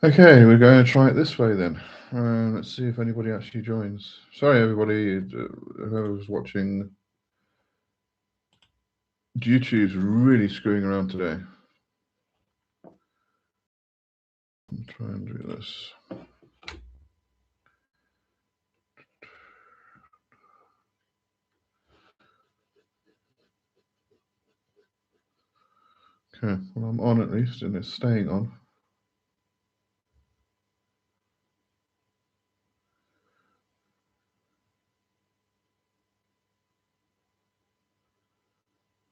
Okay, we're going to try it this way then. Let's see if anybody actually joins. Sorry, everybody, whoever was watching. YouTube's really screwing around today. I'll try and do this. Okay, well, I'm on at least, and it's staying on.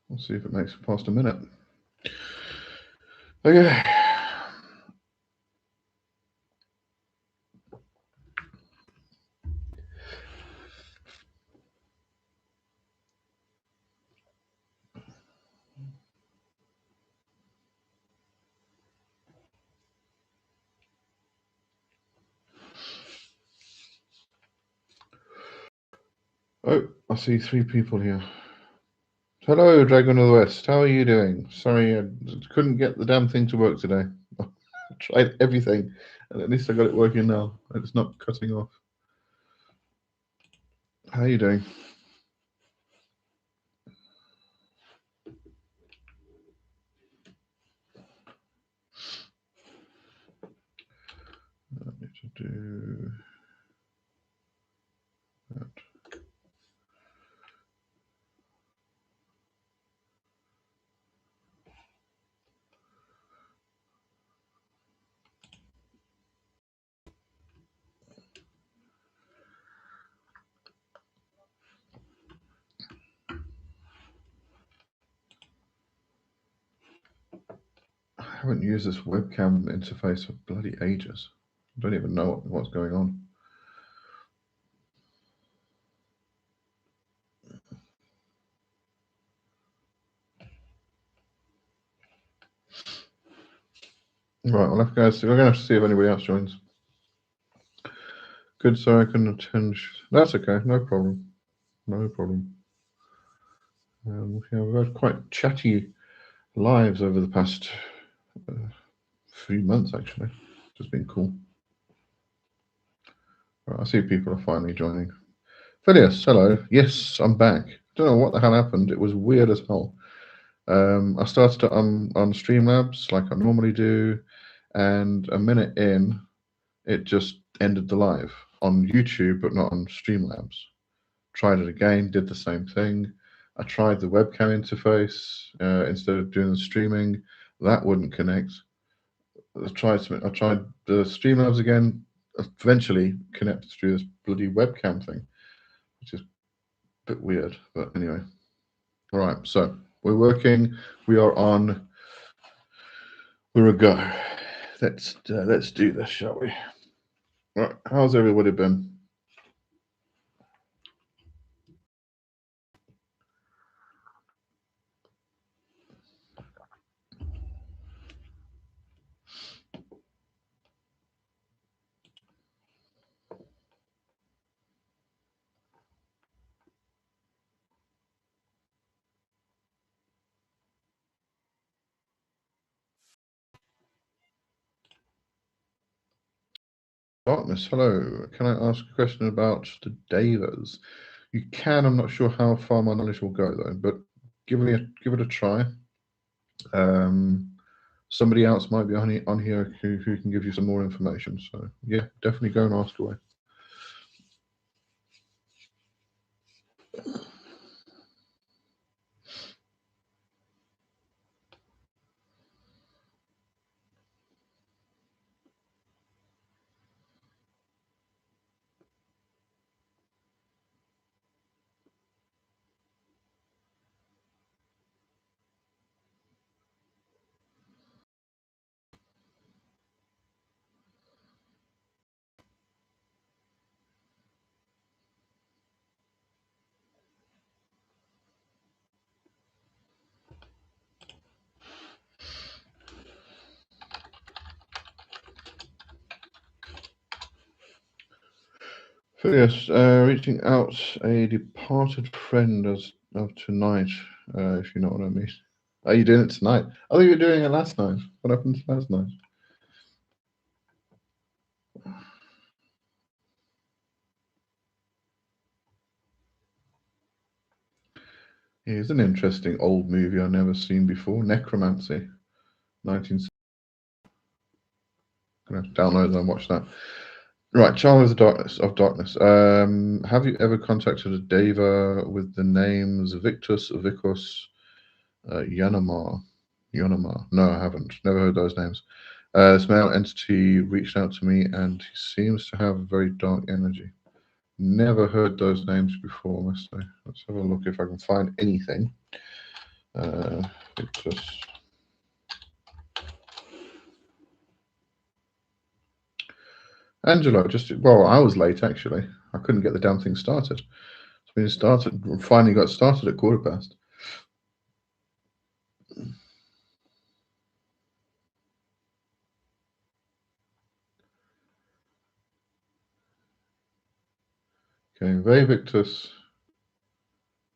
We'll see if it makes it past a minute. Okay. Oh, I see 3 people here. Hello, Dragon of the West. How are you doing? Sorry, I couldn't get the damn thing to work today. I tried everything, and at least I got it working now. It's not cutting off. How are you doing? I need to do that. I haven't used this webcam interface for bloody ages. I don't even know what's going on. Right, well, we're going to have to see if anybody else joins. Good, so I can attend. That's okay, no problem. No problem. Yeah, we've had quite chatty lives over the past few months, actually. It's been cool. Right, I see people are finally joining. Phileas, hello. Yes, I'm back. Don't know what the hell happened. It was weird as hell. I started on Streamlabs like I normally do, and a minute in, it just ended the live on YouTube, but not on Streamlabs. Tried it again, did the same thing. I tried the webcam interface instead of doing the streaming. That wouldn't connect. I tried the Streamlabs again. Eventually connected through this bloody webcam thing, which is a bit weird. But anyway, all right. So we're working. We are on. We're a go. Let's do this, shall we? All right. How's everybody been? Darkness, hello. Can I ask a question about the Devas? You can. I'm not sure how far my knowledge will go though, but give it a try. Somebody else might be on here who can give you some more information. So yeah, definitely go and ask away. Phileas, reaching out a departed friend as of tonight, if you know what I mean. Are you doing it tonight? I thought you were doing it last night. What happened last night? Here's an interesting old movie I've never seen before, Necromancy, 1970. I'm going to download that and watch that. Right, Child of the Darkness. Have you ever contacted a Deva with the names Victus, Vicus, Yanamar? No, I haven't. Never heard those names. This male entity reached out to me and he seems to have very dark energy. Never heard those names before, must I? Let's have a look if I can find anything. Victus. Angelo, well, I was late actually. I couldn't get the damn thing started. So we finally got started at 1:15. Okay, Ve Victus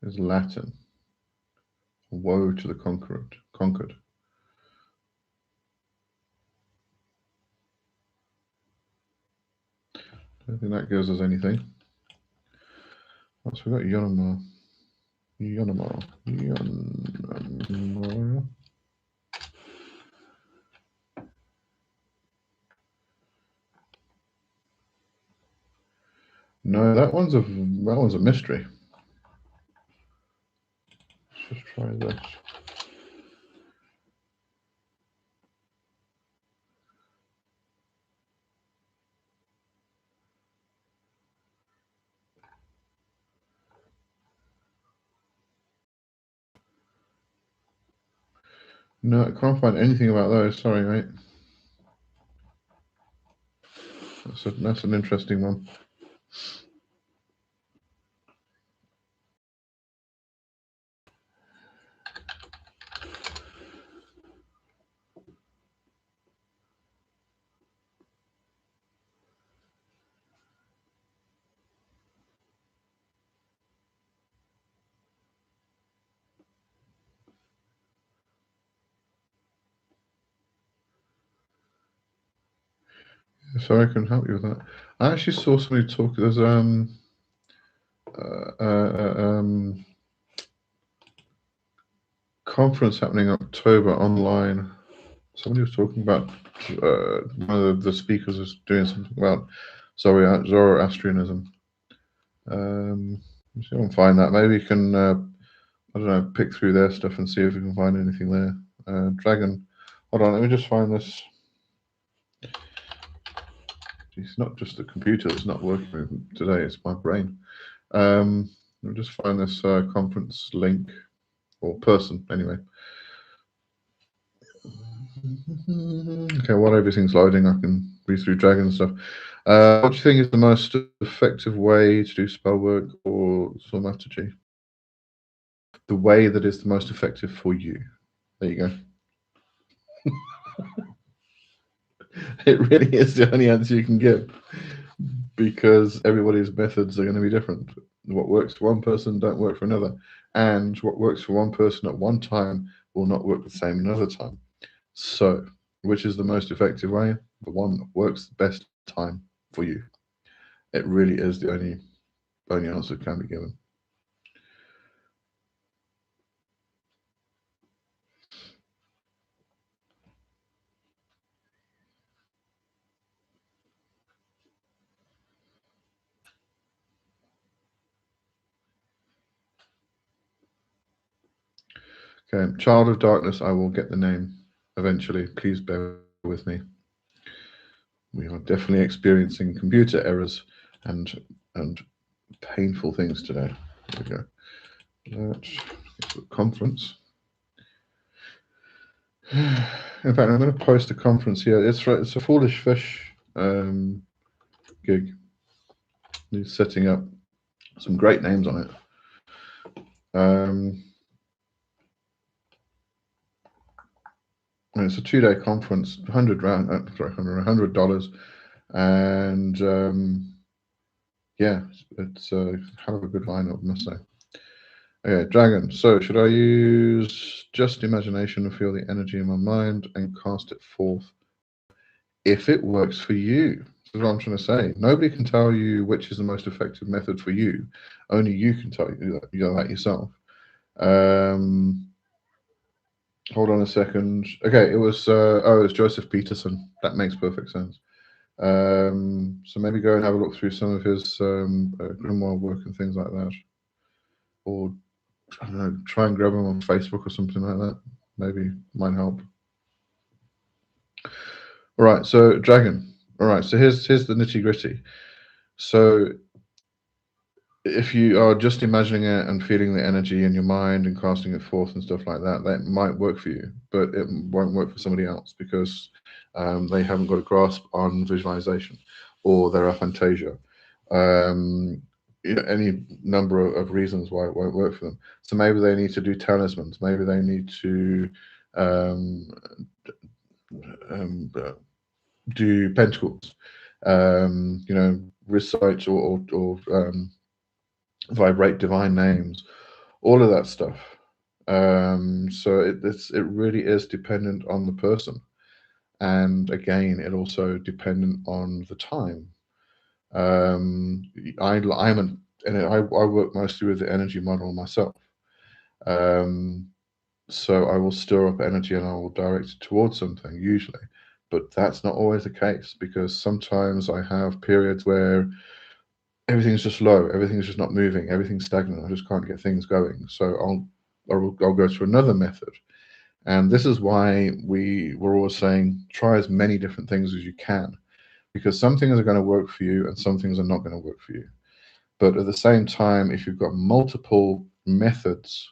is Latin. Woe to the conquered. I don't think that gives us anything. Once we got Yonamar. No, that one's a mystery. Let's just try this. No, I can't find anything about those. Sorry, mate. That's an interesting one. Sorry, I couldn't help you with that. I actually saw somebody talk. There's conference happening in October online. Somebody was talking about one of the speakers was doing something about Zoroastrianism. See if I can find that. Maybe you can, I don't know, pick through their stuff and see if we can find anything there. Dragon. Hold on, let me just find this. It's not just the computer that's not working today, it's my brain. Let me just find this conference link, or person, anyway. Okay, while everything's loading, I can read through Dragon stuff. What do you think is the most effective way to do spell work or thaumaturgy? The way that is the most effective for you. There you go. It really is the only answer you can give, because everybody's methods are going to be different. What works for one person don't work for another, and what works for one person at one time will not work the same another time. So, which is the most effective way? The one that works the best time for you. It really is the only answer that can be given. Okay, Child of Darkness, I will get the name eventually. Please bear with me. We are definitely experiencing computer errors and painful things today. There we go. That's the conference. In fact, I'm going to post a conference here. It's a Foolish Fish gig. He's setting up some great names on it. It's a 2-day conference, $100, and yeah, it's a hell of a good lineup, I must say. Okay, Dragon. So, should I use just imagination and feel the energy in my mind and cast it forth? If it works for you, that's what I'm trying to say. Nobody can tell you which is the most effective method for you. Only you can tell you that yourself. Hold on a second. Okay, it was it was Joseph Peterson. That makes perfect sense. So maybe go and have a look through some of his grimoire work and things like that, or I don't know, try and grab him on Facebook or something like that. Maybe might help. All right, so Dragon. All right, so here's the nitty gritty. So if you are just imagining it and feeling the energy in your mind and casting it forth and stuff like that, that might work for you, but it won't work for somebody else because they haven't got a grasp on visualization or their aphantasia. Any number of reasons why it won't work for them. So maybe they need to do talismans. Maybe they need to do pentacles. Recite or vibrate divine names, all of that stuff. So it really is dependent on the person, and again, it also dependent on the time. I work mostly with the energy model myself. So I will stir up energy and I will direct it towards something usually, but that's not always the case because sometimes I have periods where everything's just low, everything's just not moving, everything's stagnant. I just can't get things going. So I'll go to another method. And this is why we're always saying try as many different things as you can, because some things are going to work for you and some things are not going to work for you. But at the same time, if you've got multiple methods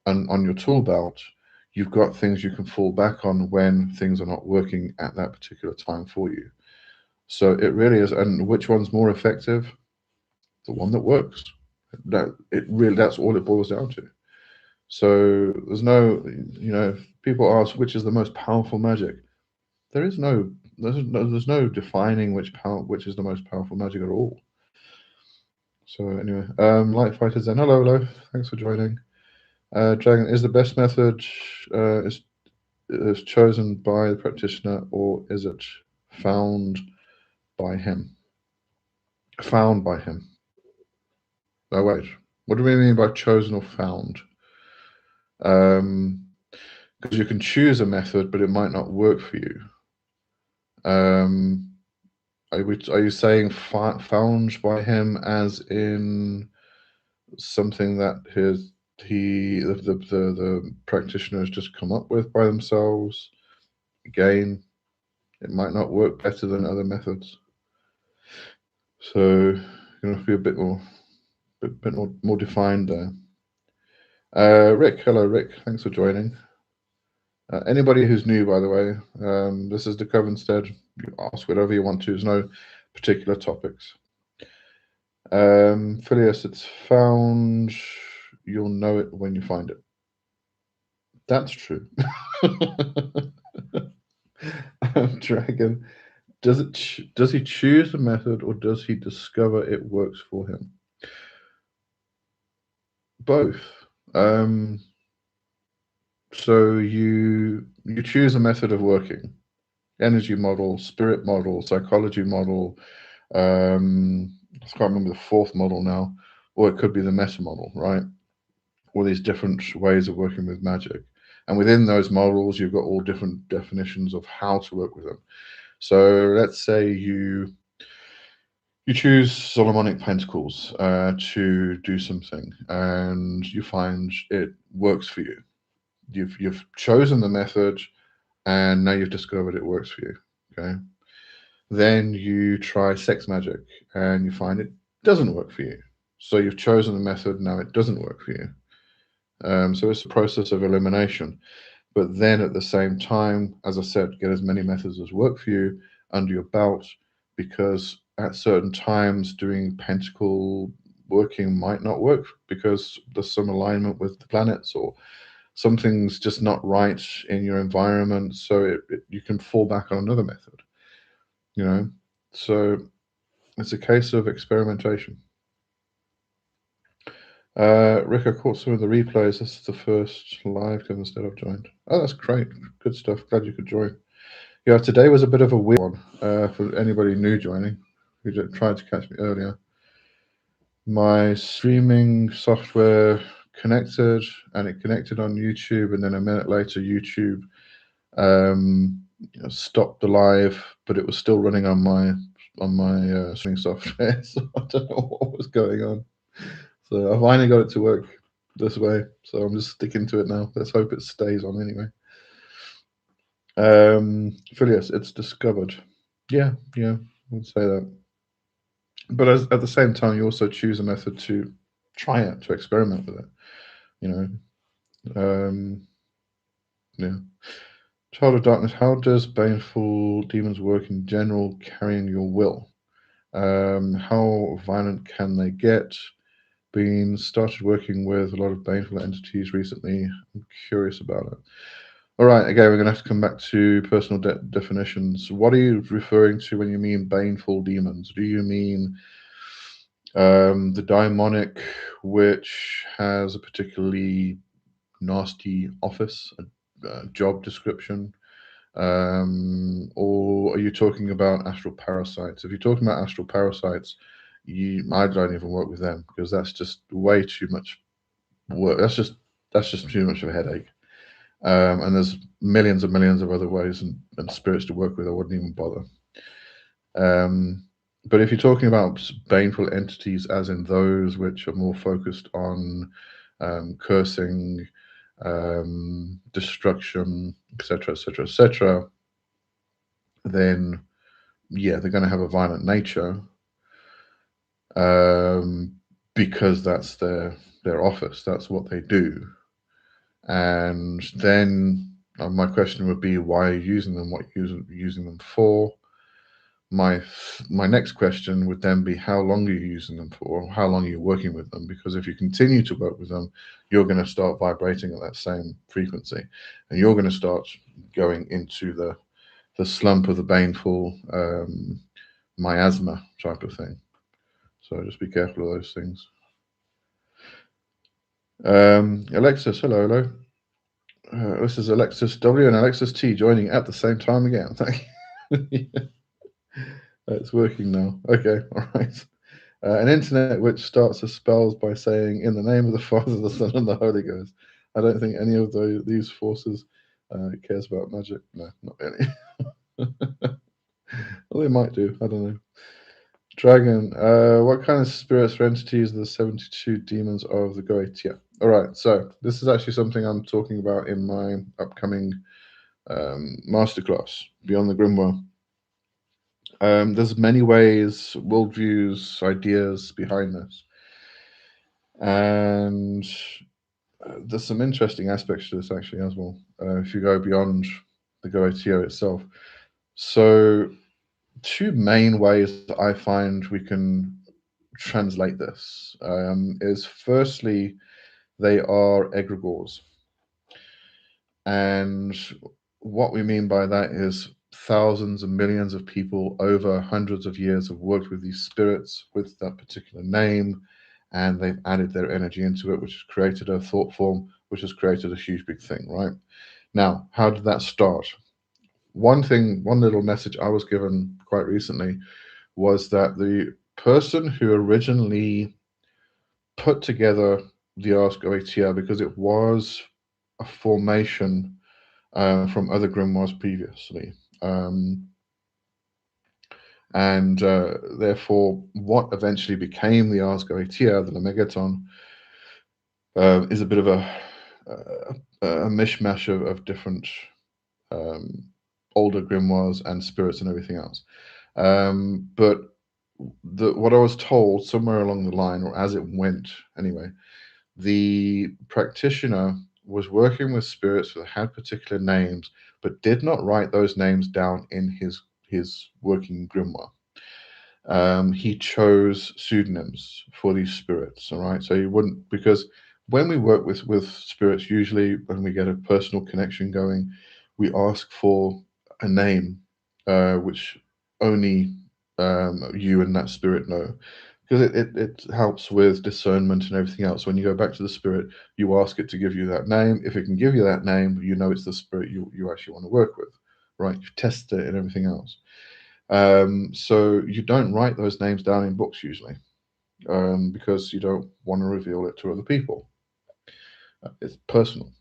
on your tool belt, you've got things you can fall back on when things are not working at that particular time for you. So it really is. And which one's more effective? The one that works. That's all it boils down to. So there's no, people ask which is the most powerful magic. There's no defining which is the most powerful magic at all. So anyway, Light Fighter Zen, hello, thanks for joining. Dragon, is the best method is chosen by the practitioner, or is it found by him? Found by him. Oh wait, what do we mean by chosen or found? Because you can choose a method, but it might not work for you. Are you saying found by him as in something that the practitioner has just come up with by themselves? Again, it might not work better than other methods. So you're going to be a bit more defined there. Rick, hello, Rick. Thanks for joining. Anybody who's new, by the way, this is the Covenstead. You ask whatever you want to. There's no particular topics. Phileas, it's found. You'll know it when you find it. That's true. Dragon, does he choose a method or does he discover it works for him? Both. So you choose a method of working, energy model, spirit model, psychology model. I can't remember the fourth model now, or it could be the meta model, right? All these different ways of working with magic. And within those models, you've got all different definitions of how to work with them. So let's say you choose Solomonic Pentacles to do something, and you find it works for you. You've chosen the method, and now you've discovered it works for you. Okay. Then you try sex magic, and you find it doesn't work for you. So you've chosen the method, now it doesn't work for you. So it's a process of elimination. But then at the same time, as I said, get as many methods as work for you under your belt, because at certain times doing pentacle working might not work because there's some alignment with the planets or something's just not right in your environment. So you can fall back on another method, So it's a case of experimentation. Rick, I caught some of the replays. This is the first live Covenstead I've joined. Oh, that's great. Good stuff. Glad you could join. Yeah, today was a bit of a weird one for anybody new joining who tried to catch me earlier. My streaming software connected, and it connected on YouTube, and then a minute later YouTube stopped the live, but it was still running on my streaming software. So I don't know what was going on. So I finally got it to work this way. So I'm just sticking to it now. Let's hope it stays on anyway. Phileas, it's discovered. Yeah, I would say that. But at the same time, you also choose a method to try it, to experiment with it. Yeah. Child of Darkness, how does baneful demons work in general, carrying your will? How violent can they get? Been started working with a lot of baneful entities recently. I'm curious about it. All right, again, we're going to have to come back to personal definitions. What are you referring to when you mean baneful demons? Do you mean the daimonic, which has a particularly nasty office, a job description? Or are you talking about astral parasites? If you're talking about astral parasites, I don't even work with them because that's just way too much work. That's just too much of a headache. And there's millions and millions of other ways and spirits to work with. I wouldn't even bother. But if you're talking about baneful entities, as in those which are more focused on cursing, destruction, etc., etc., etc., then yeah, they're going to have a violent nature because that's their office. That's what they do. And then my question would be, why are you using them? What are you using them for? My next question would then be, how long are you using them for? How long are you working with them? Because if you continue to work with them, you're going to start vibrating at that same frequency, and you're going to start going into the slump of the baneful miasma type of thing. So just be careful of those things. Alexis, hello. This is Alexis W and Alexis T joining at the same time again. Thank you. It's working now. Okay, all right. An internet which starts her spells by saying, "In the name of the Father, the Son, and the Holy Ghost." I don't think any of these forces cares about magic. No, not really. Well, they might do. I don't know. Dragon, what kind of spirits or entities are the 72 demons of the Goetia? All right, so this is actually something I'm talking about in my upcoming masterclass, Beyond the Grimoire. There's many ways, worldviews, ideas behind this. And there's some interesting aspects to this actually as well, if you go beyond the Goetia itself. So two main ways that I find we can translate this is firstly, they are egregores. And what we mean by that is thousands and millions of people over hundreds of years have worked with these spirits with that particular name, and they've added their energy into it, which has created a thought form, which has created a huge big thing, right? Now, how did that start? One little message I was given quite recently was that the person who originally put together the Ask OATR, because it was a formation from other grimoires previously. And therefore, what eventually became the Ask OATR, the Lemegeton, is a bit of a mishmash of different older grimoires and spirits and everything else. But what I was told somewhere along the line, or as it went anyway, the practitioner was working with spirits that had particular names, but did not write those names down in his working grimoire. He chose pseudonyms for these spirits. All right, so he wouldn't, because when we work with spirits, usually when we get a personal connection going, we ask for a name which only you and that spirit know, because it helps with discernment and everything else. When you go back to the spirit, you ask it to give you that name. If it can give you that name, you know it's the spirit you actually want to work with, right? You test it and everything else. So you don't write those names down in books usually, because you don't want to reveal it to other people. It's personal.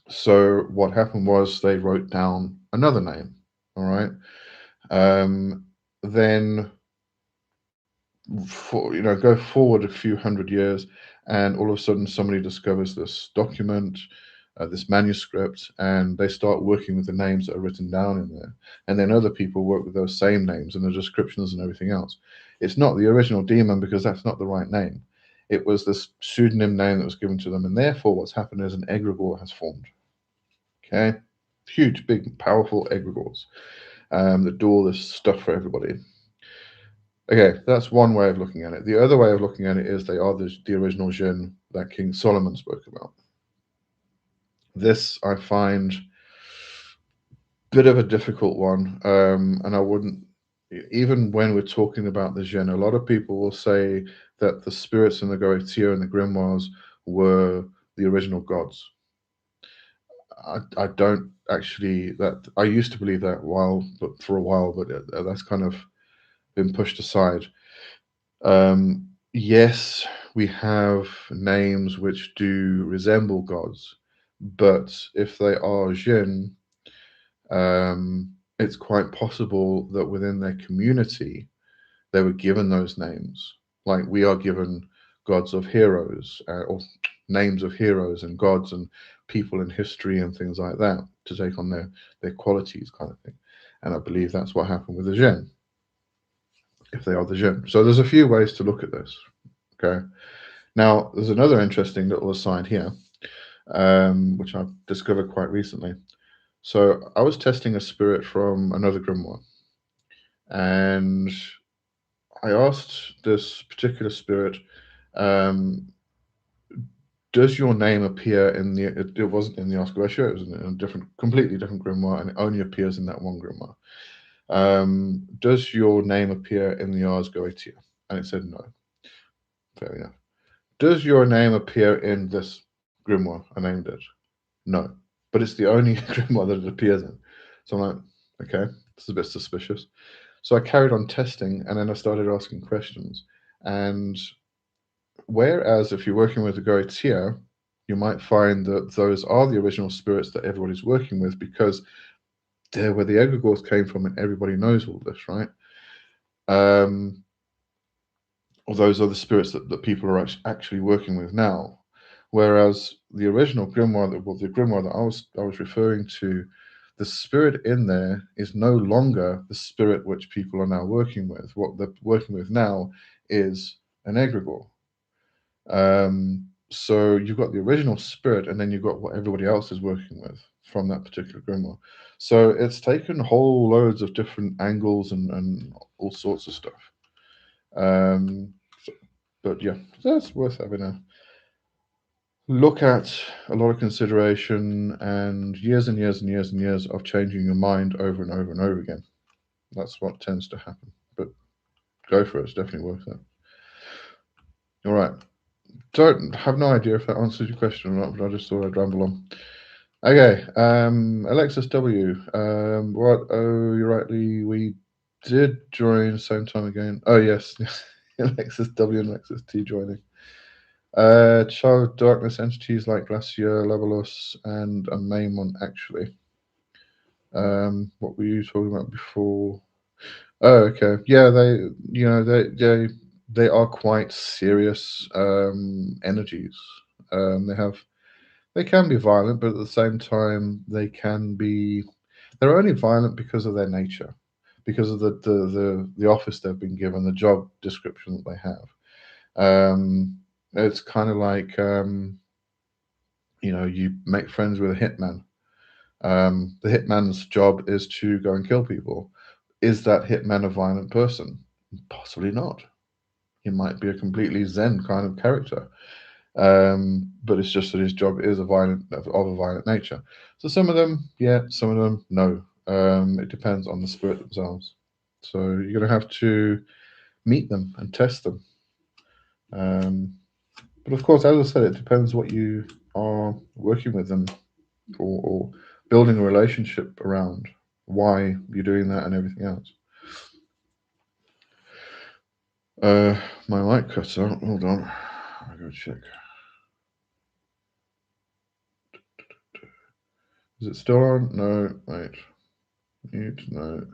So what happened was they wrote down another name. All right. Then go forward a few hundred years, and all of a sudden somebody discovers this document, this manuscript, and they start working with the names that are written down in there. And then other people work with those same names and the descriptions and everything else. It's not the original demon because that's not the right name. It was this pseudonym name that was given to them, and therefore what's happened is an egregore has formed. Okay, huge, big, powerful egregores that do all this stuff for everybody. Okay, that's one way of looking at it. The other way of looking at it is they are the original jinn that King Solomon spoke about. This I find a bit of a difficult one, and I wouldn't, even when we're talking about the jinn, a lot of people will say that the spirits in the Goetia and the grimoires were the original gods. I don't actually, that I used to believe that for a while, but that's kind of been pushed aside. Yes, we have names which do resemble gods, but if they are jinn, it's quite possible that within their community they were given those names. Like we are given gods of heroes, or names of heroes and gods and people in history and things like that to take on their qualities, kind of thing. And I believe that's what happened with the jinn, if they are the jinn. So there's a few ways to look at this. Okay. Now, there's another interesting little aside here, which I've discovered quite recently. So I was testing a spirit from another grimoire, and I asked this particular spirit, um, does your name appear in the, it wasn't in the Oscar Ratio, it was in a different, completely different grimoire, and it only appears in that one grimoire. Does your name appear in the Ars Goetia? And it said no. Fair enough. Does your name appear in this grimoire? I named it. No, but it's the only grimoire that it appears in. So I'm like, okay, this is a bit suspicious. So I carried on testing, and then I started asking questions. And whereas if you're working with the Goetia, you might find that those are the original spirits that everybody's working with, because they're where the egregores came from, and everybody knows all this, right? Or those are the spirits that people are actually working with now. Whereas the original grimoire, the grimoire that I was referring to, the spirit in there is no longer the spirit which people are now working with. What they're working with now is an egregore. So you've got the original spirit, and then you've got what everybody else is working with from that particular grimoire. So it's taken whole loads of different angles and all sorts of stuff. But yeah, that's worth having a look at, a lot of consideration, and years and years and years and years of changing your mind over and over and over again. That's what tends to happen. But go for it, it's definitely worth it. All right. Don't have no idea if that answers your question or not, but I just thought I'd ramble on. Okay, Alexis W. What? Oh, you're rightly. We did join same time again. Oh yes, Alexis W and Alexis T joining. Child of Darkness entities like Glacier, Levelos, and a main one actually. What were you talking about before? Oh, okay. Yeah, they are quite serious energies. They can be violent, but at the same time they're only violent because of their nature, because of the office they've been given, the job description that they have. It's kind of like you make friends with a hitman. The hitman's job is to go and kill people. Is that hitman a violent person? Possibly not. He might be a completely zen kind of character. But it's just that his job is of a violent nature. So some of them, yeah, some of them, no. It depends on the spirit themselves. So you're going to have to meet them and test them. But of course, as I said, it depends what you are working with them or building a relationship around, why you're doing that and everything else. My mic cut out. Hold on. I'll go check. Is it still on? No, wait. Mute, no.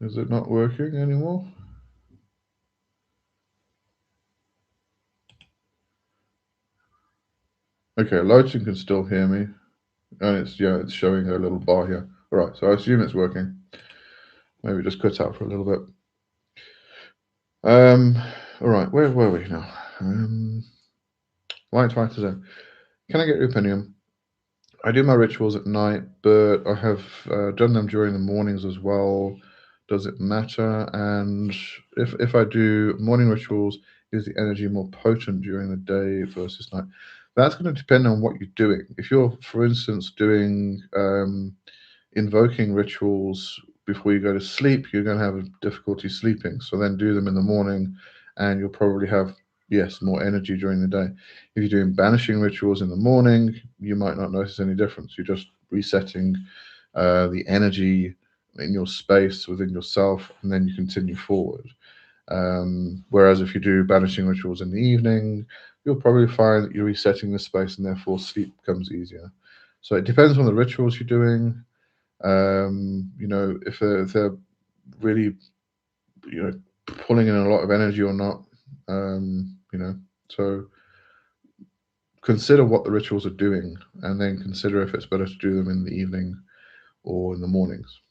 Is it not working anymore? Okay, Logan can still hear me. And it's showing a little bar here. All right, so I assume it's working. Maybe just cut out for a little bit. All right, where were we now? Light fighter zone. Can I get your opinion? I do my rituals at night, but I have done them during the mornings as well. Does it matter? And if I do morning rituals, is the energy more potent during the day versus night? That's going to depend on what you're doing. If you're, for instance, doing invoking rituals before you go to sleep, you're going to have difficulty sleeping. So then do them in the morning, and you'll probably have, yes, more energy during the day. If you're doing banishing rituals in the morning, you might not notice any difference. You're just resetting the energy in your space within yourself, and then you continue forward. Whereas if you do banishing rituals in the evening, you'll probably find that you're resetting the space, and therefore sleep becomes easier. So it depends on the rituals you're doing. If they're really, pulling in a lot of energy or not. So consider what the rituals are doing, and then consider if it's better to do them in the evening or in the mornings.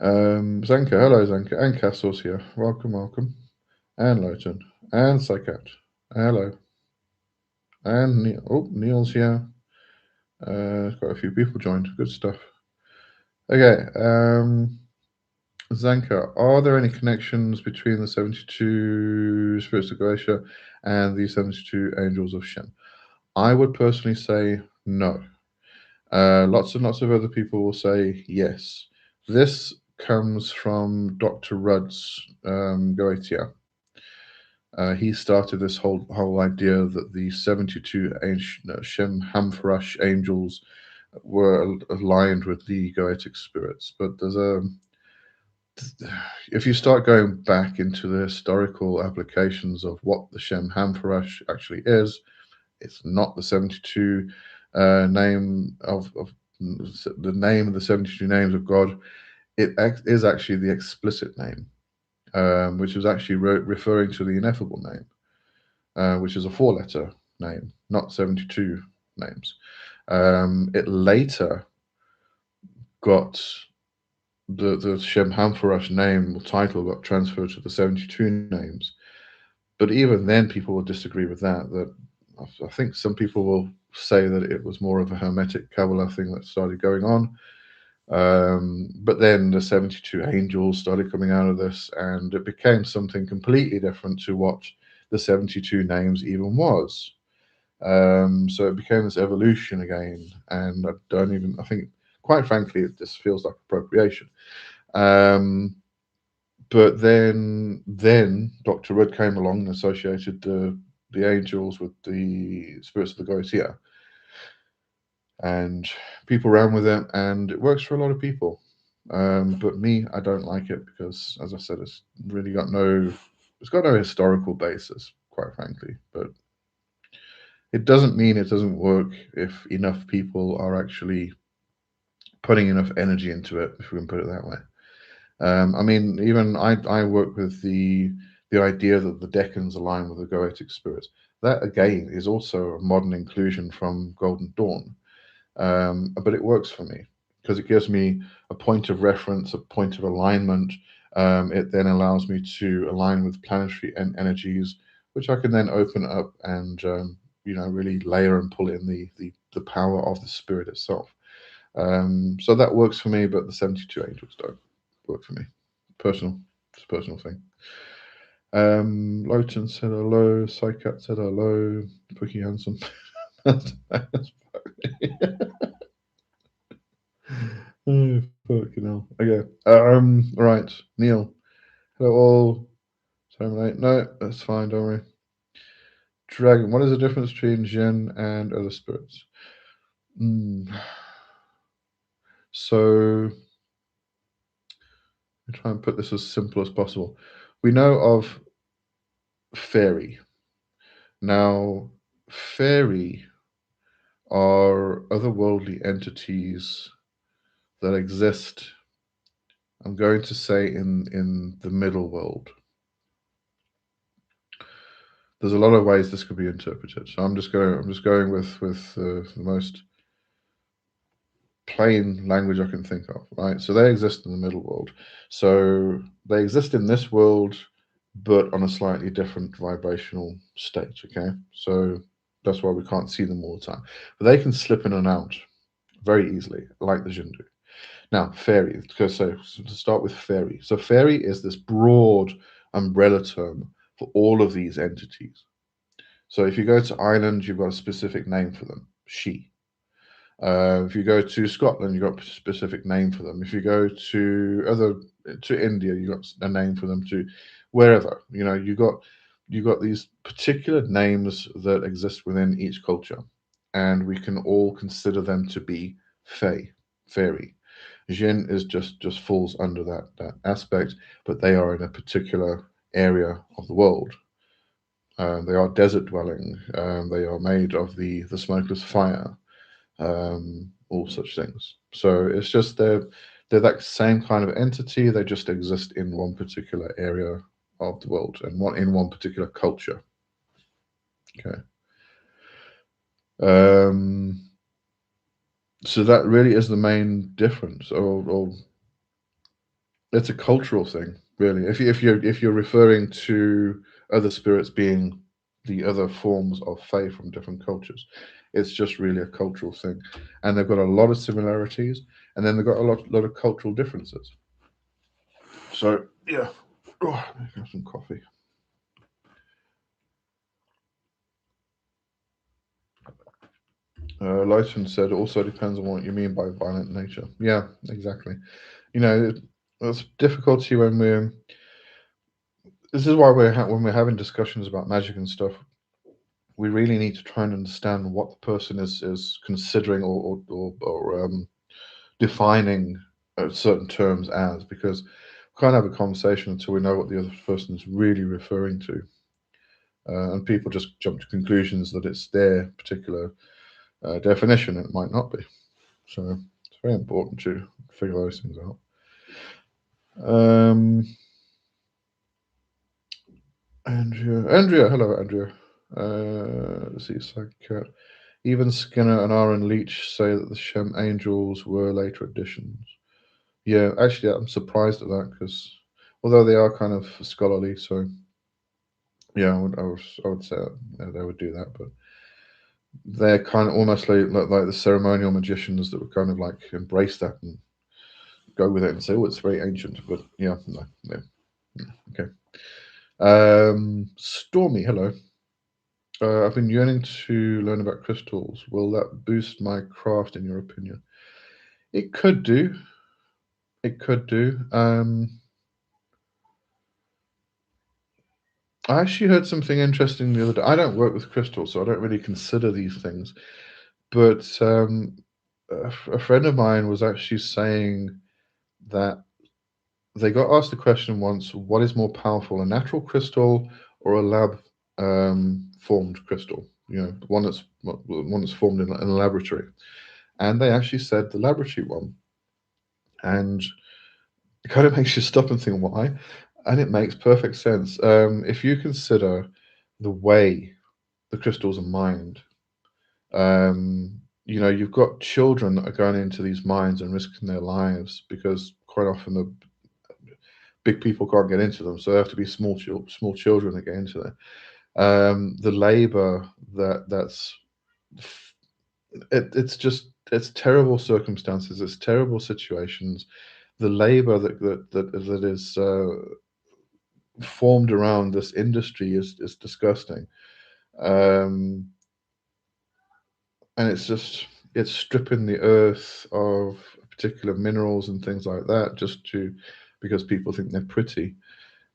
Zanka, hello Zanka, and Castle's here. Welcome. And Lowton, and Psycat, hello. And Neil. Oh, Neil's here. Quite a few people joined. Good stuff. Okay. Zanka, are there any connections between the 72 spirits of Galatia and the 72 angels of Shem? I would personally say no. Lots and lots of other people will say yes. This comes from Dr. Rudd's Goetia. He started this whole idea that the 72 Shem Hamfarash angels were aligned with the Goetic spirits. But if you start going back into the historical applications of what the Shem Hamfarash actually is, it's not the 72 name of the name of the 72 names of God. It is actually the explicit name, which is actually referring to the ineffable name, which is a 4-letter name, not 72 names. It later got the Shem Hamfarash name or title got transferred to the 72 names. But even then, people will disagree with that. That I think some people will say that it was more of a Hermetic Kabbalah thing that started going on. But then the 72 angels started coming out of this, and it became something completely different to what the 72 names even was. So it became this evolution again, and I think, quite frankly, it just feels like appropriation. But then Dr. Rudd came along and associated the angels with the spirits of the Goetia, and people ran with it, and it works for a lot of people. But me, I don't like it because, as I said, it's got no historical basis, quite frankly. But it doesn't mean it doesn't work if enough people are actually putting enough energy into it, if we can put it that way. I mean, even I work with the idea that the Decans align with the Goetic spirits. That again is also a modern inclusion from Golden Dawn, but it works for me because it gives me a point of reference, a point of alignment. It then allows me to align with planetary energies, which I can then open up and really layer and pull in the power of the spirit itself. So that works for me, but the 72 angels don't work for me. It's a personal thing. Lowton said hello. Psycat said hello. Pookie Handsome. That's funny. Oh, fucking hell. Okay. Right. Neil. Hello all. Terminate. No, that's fine. Don't worry. Dragon. What is the difference between Jinn and other spirits? So, I try and put this as simple as possible. We know of fairy. Now, fairy are otherworldly entities that exist, I'm going to say, in the middle world. There's a lot of ways this could be interpreted, so I'm just going with the most plain language I can think of, right? So they exist in the middle world. So they exist in this world, but on a slightly different vibrational state, okay? So that's why we can't see them all the time. But they can slip in and out very easily, like the Jindu. Now, fairy. So to start with fairy. So fairy is this broad umbrella term for all of these entities. So if you go to Ireland, you've got a specific name for them, she. If you go to Scotland, you've got a specific name for them. If you go to India, you've got a name for them. To wherever, you got these particular names that exist within each culture, and we can all consider them to be fairy. Jinn is just falls under that aspect, but they are in a particular area of the world. They are desert dwelling. They are made of the smokeless fire. All such things. So it's just they're that same kind of entity. They just exist in one particular area of the world and in one particular culture. Okay. So that really is the main difference, or it's a cultural thing, really. If you're referring to other spirits being the other forms of fae from different cultures, it's just really a cultural thing, and they've got a lot of similarities, and then they've got a lot of cultural differences. So yeah, have some coffee. Leighton said, also depends on what you mean by violent nature. Yeah, exactly. It's difficulty when we're. This is why when we're having discussions about magic and stuff, we really need to try and understand what the person is considering or defining certain terms as, because we can't have a conversation until we know what the other person is really referring to. And people just jump to conclusions that it's their particular definition, and it might not be. So it's very important to figure those things out. Andrea, hello, Andrea. Let's see, Psychic. Even Skinner and Aaron Leach say that the Shem Angels were later additions. Yeah, actually, I'm surprised at that because although they are kind of scholarly, so yeah, I would say they would do that, but they're kind of almost like the ceremonial magicians that would kind of like embrace that and go with it and say, "Oh, it's very ancient." But yeah, no, okay. Stormy, hello. I've been yearning to learn about crystals. Will that boost my craft, in your opinion? It could do. It could do. I actually heard something interesting the other day. I don't work with crystals, so I don't really consider these things. But a friend of mine was actually saying that they got asked the question once: what is more powerful, a natural crystal or a lab formed crystal? One that's formed in a laboratory. And they actually said the laboratory one. And it kind of makes you stop and think why. And it makes perfect sense. If you consider the way the crystals are mined, you've got children that are going into these mines and risking their lives because quite often the big people can't get into them, so they have to be small children that get into there. The labor it's terrible circumstances, it's terrible situations. The labor that is formed around this industry is disgusting, and it's stripping the earth of particular minerals and things like that because people think they're pretty.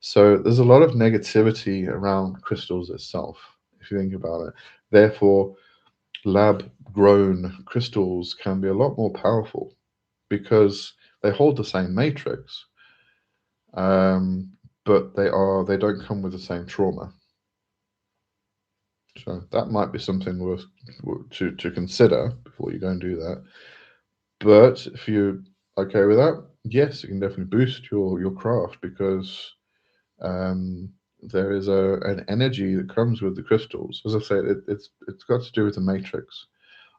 So there's a lot of negativity around crystals itself, if you think about it. Therefore, lab grown crystals can be a lot more powerful because they hold the same matrix, but they don't come with the same trauma. So that might be something worth to consider before you go and do that. But if you're okay with that, yes, it can definitely boost your craft, because there is an energy that comes with the crystals. As I said, it's got to do with the matrix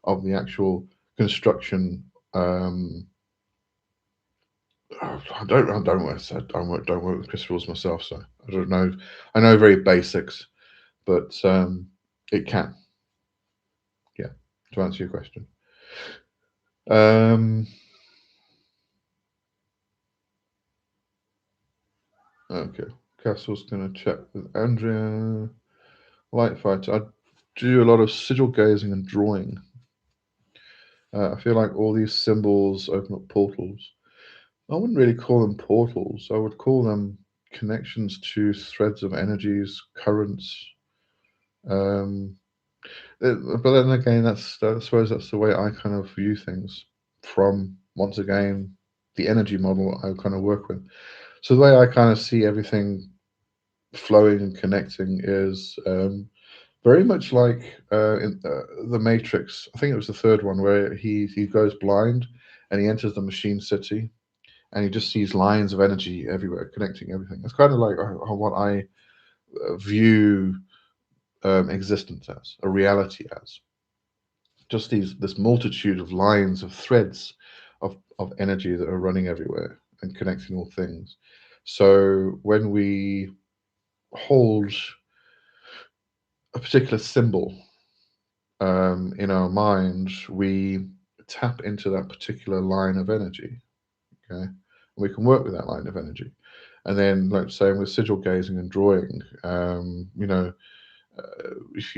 of the actual construction. I don't work with crystals myself, so I don't know. I know very basics, but it can, yeah. To answer your question, um, okay. Castle's gonna check with Andrea. Light fighter. I do a lot of sigil gazing and drawing. I feel like all these symbols open up portals. I wouldn't really call them portals. I would call them connections to threads of energies, currents. Um, but then again, I suppose that's the way I kind of view things from, once again, the energy model I kind of work with. So the way I kind of see everything flowing and connecting is very much like in the Matrix. I think it was the third one where he goes blind and he enters the machine city and he just sees lines of energy everywhere connecting everything. It's kind of like what I view existence as, a reality as. Just this multitude of lines of threads of energy that are running everywhere and connecting all things. So when we hold a particular symbol in our mind, we tap into that particular line of energy. Okay, and we can work with that line of energy. And then, like saying with sigil gazing and drawing, if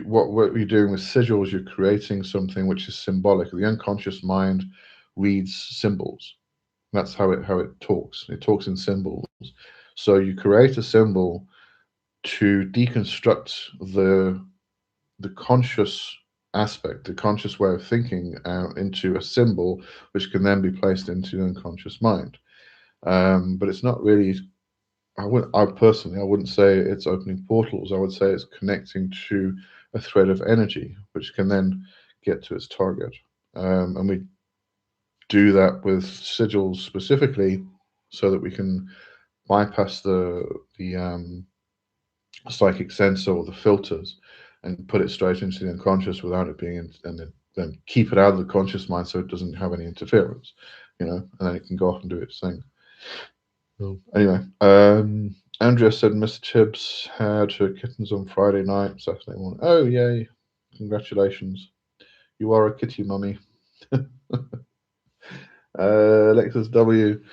what you're doing with sigils, you're creating something which is symbolic. The unconscious mind reads symbols. That's how it talks. It talks in symbols. So you create a symbol to deconstruct the conscious aspect, the conscious way of thinking, into a symbol, which can then be placed into the unconscious mind. But it's not really. I personally, I wouldn't say it's opening portals. I would say it's connecting to a thread of energy, which can then get to its target. And we do that with sigils specifically, so that we can bypass the psychic sensor or the filters and put it straight into the unconscious without it being in, and then keep it out of the conscious mind so it doesn't have any interference, and then it can go off and do its thing. Anyway, Andrea said Mr. Tibbs had her kittens on Friday night, Saturday morning. Oh, yay. Congratulations. You are a kitty mummy. Lexus W.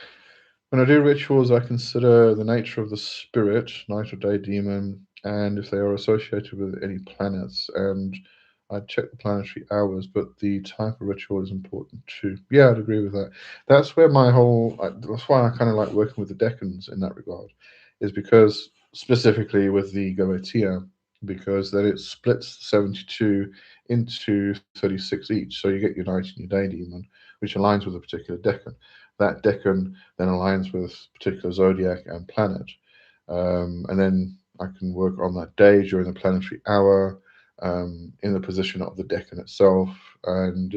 When I do rituals, I consider the nature of the spirit, night or day demon, and if they are associated with any planets. And I check the planetary hours, but the type of ritual is important too. Yeah, I'd agree with that. That's where that's why I kind of like working with the decans in that regard, is because specifically with the Goetia, because then it splits 72 into 36 each. So you get your night and your day demon, which aligns with a particular decan. That decan then aligns with particular zodiac and planet. And then I can work on that day during the planetary hour, in the position of the decan itself, and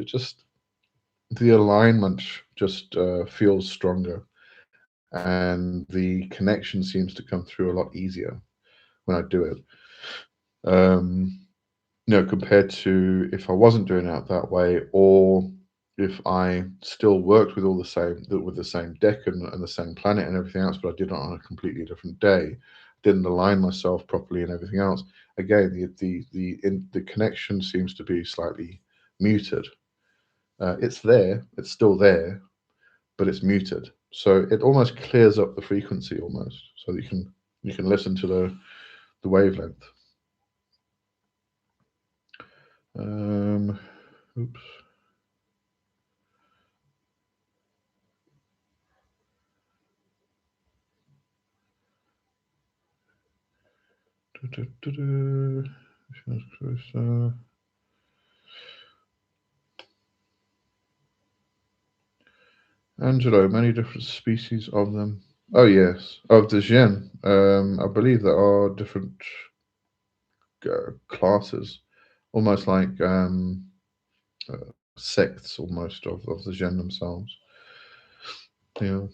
the alignment just feels stronger, and the connection seems to come through a lot easier when I do it. Compared to if I wasn't doing it that way, or if I still worked with the same deck and the same planet and everything else, but I did it on a completely different day, didn't align myself properly and everything else. Again, the connection seems to be slightly muted. It's there, it's still there, but it's muted. So it almost clears up the frequency almost, so that you can listen to the wavelength. Oops. Angelo, many different species of them. Oh yes, of the Gen. I believe there are different classes, almost like sects almost of the Zen themselves. Yeah.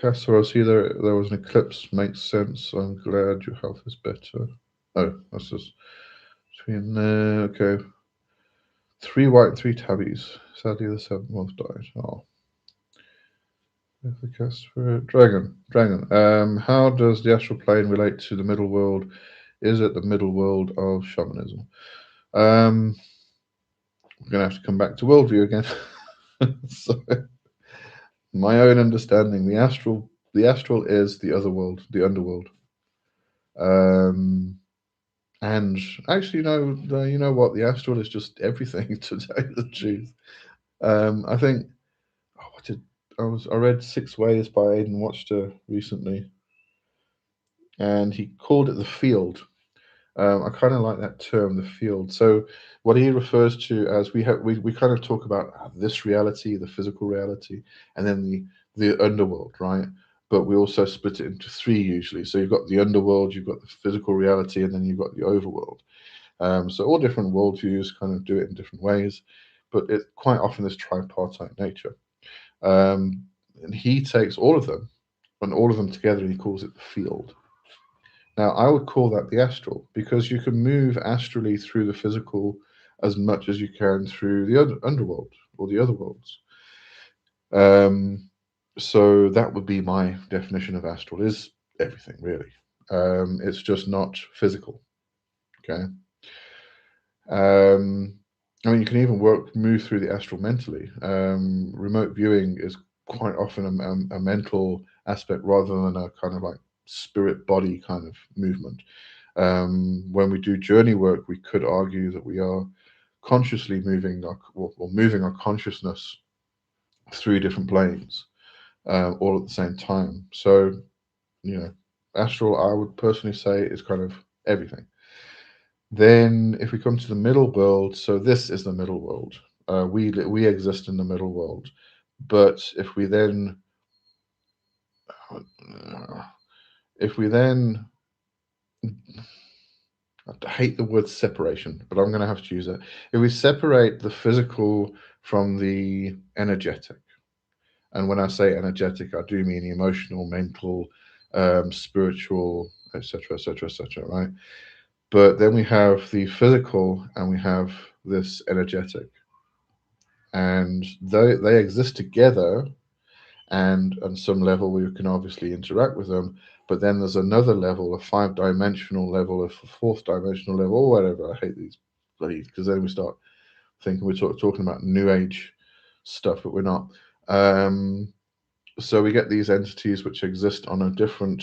Castor, I see there was an eclipse. Makes sense. I'm glad your health is better. Oh, that's just between there. Okay. 3 white, 3 tabbies. Sadly, the 7th month died. Oh. The Castor. Dragon. How does the astral plane relate to the middle world? Is it the middle world of shamanism? We're gonna have to come back to worldview again. So, my own understanding, the astral is the other world, the underworld. And actually, you know what? The astral is just everything. To tell you the truth, I think. Oh, what did I read Six Ways by Aidan Watchter recently, and he called it the field. I kind of like that term, the field. So what he refers to as we kind of talk about this reality, the physical reality, and then the underworld, right? But we also split it into 3 usually. So you've got the underworld, you've got the physical reality, and then you've got the overworld. So all different worldviews kind of do it in different ways, but it quite often is tripartite nature. Um, and he takes all of them and all of them together, and he calls it the field. Now, I would call that the astral because you can move astrally through the physical as much as you can through the underworld or the other worlds. Um, so that would be my definition of astral: is everything really. It's just not physical. Okay. Um, I mean, you can even move through the astral mentally. Remote viewing is quite often a mental aspect rather than a kind of like spirit body kind of movement. When we do journey work, we could argue that we are consciously moving moving our consciousness through different planes, all at the same time. So, you know, astral, I would personally say, is kind of everything. Then, if we come to the middle world, so this is the middle world. We exist in the middle world, but if we then I hate the word separation, but I'm going to have to use it. If we separate the physical from the energetic, and when I say energetic, I do mean emotional, mental, spiritual, etc., etc., etc., right? But then we have the physical and we have this energetic, and they exist together, and on some level we can obviously interact with them. But then there's another level, a 5-dimensional level, a fourth dimensional level, or whatever. I hate these bloody, because then we start thinking we're talking about new age stuff, but we're not. So we get these entities which exist on a different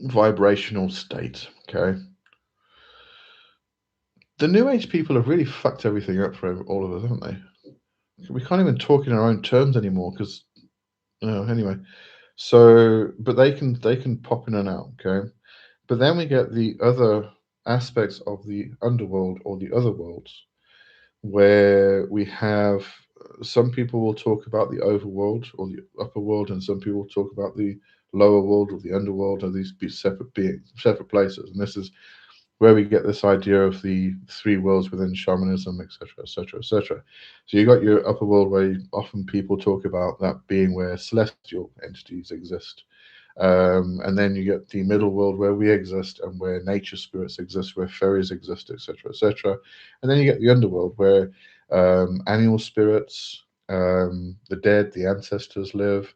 vibrational state. Okay. The new age people have really fucked everything up for all of us, haven't they? We can't even talk in our own terms anymore because, anyway. So, but they can pop in and out, okay? But then we get the other aspects of the underworld or the other worlds, where we have some people will talk about the overworld or the upper world, and some people talk about the lower world or the underworld, or these be separate beings, separate places. And this is where we get this idea of the 3 worlds within shamanism, etc., etc., etc. So you got your upper world, where often people talk about that being where celestial entities exist. And then you get the middle world, where we exist and where nature spirits exist, where fairies exist, etc., etc. And then you get the underworld, where animal spirits, the dead, the ancestors live.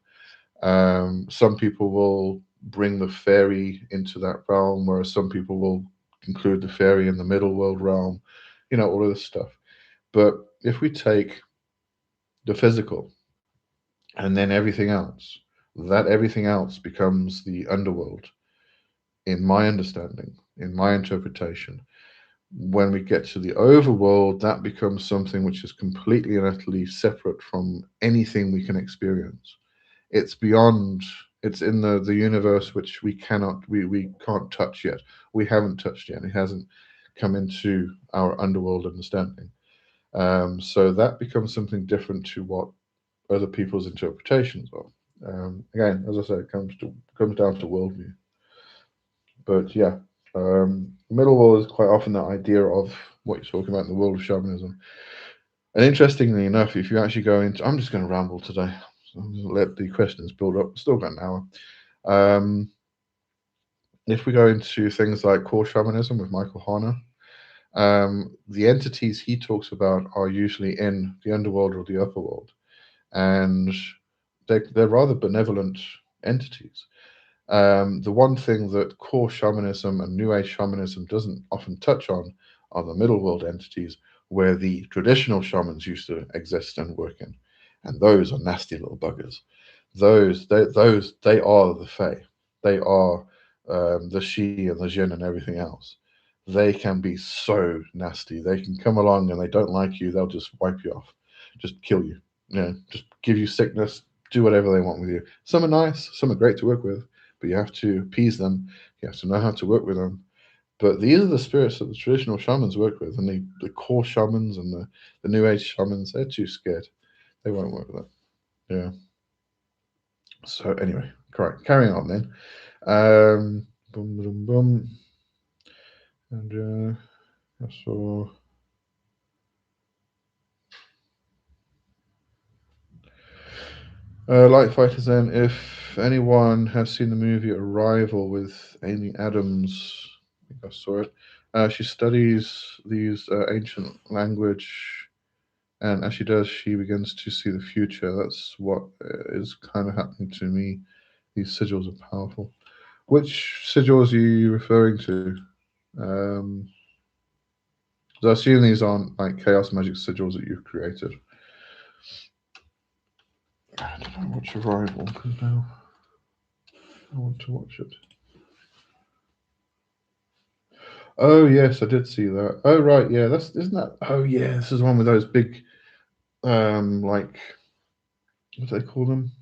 Some people will bring the fairy into that realm, whereas some people will include the fairy in the middle world realm, all of this stuff. But if we take the physical and then everything else, that everything else becomes the underworld, in my understanding, in my interpretation. When we get to the overworld, that becomes something which is completely and utterly separate from anything we can experience. It's beyond, it's in the universe which we can't touch yet. We haven't touched yet. It hasn't come into our underworld understanding. So that becomes something different to what other people's interpretations are. Again, as I said, it comes down to worldview. But yeah, middle world is quite often that idea of what you're talking about in the world of shamanism. And interestingly enough, if you actually go into, I'm just going to ramble today. So I'm going to let the questions build up. Still got an hour. If we go into things like core shamanism with Michael Harner, the entities he talks about are usually in the underworld or the upper world, and they're rather benevolent entities. The one thing that core shamanism and New Age shamanism doesn't often touch on are the middle world entities where the traditional shamans used to exist and work in, and those are nasty little buggers. They are the Fae. They are the Shi and the Jin and everything else. They can be so nasty. They can come along and they don't like you. They'll just wipe you off, just kill you. Just give you sickness. Do whatever they want with you. Some are nice. Some are great to work with, but you have to appease them. You have to know how to work with them. But these are the spirits that the traditional shamans work with, and the core shamans and the New Age shamans, they're too scared. They won't work with that. Yeah. So anyway, correct. Carrying on then. Boom, boom, boom. And so Light Fighters then, if anyone has seen the movie Arrival with Amy Adams, I think I saw it. She studies these ancient language, and as she does, she begins to see the future. That's what is kind of happening to me. These sigils are powerful. Which sigils are you referring to? I assume these aren't like chaos magic sigils that you've created. I don't know which Arrival, because now I want to watch it. Oh yes, I did see that. Oh right, yeah, isn't that? Oh yeah, this is the one with those big, like, what do they call them?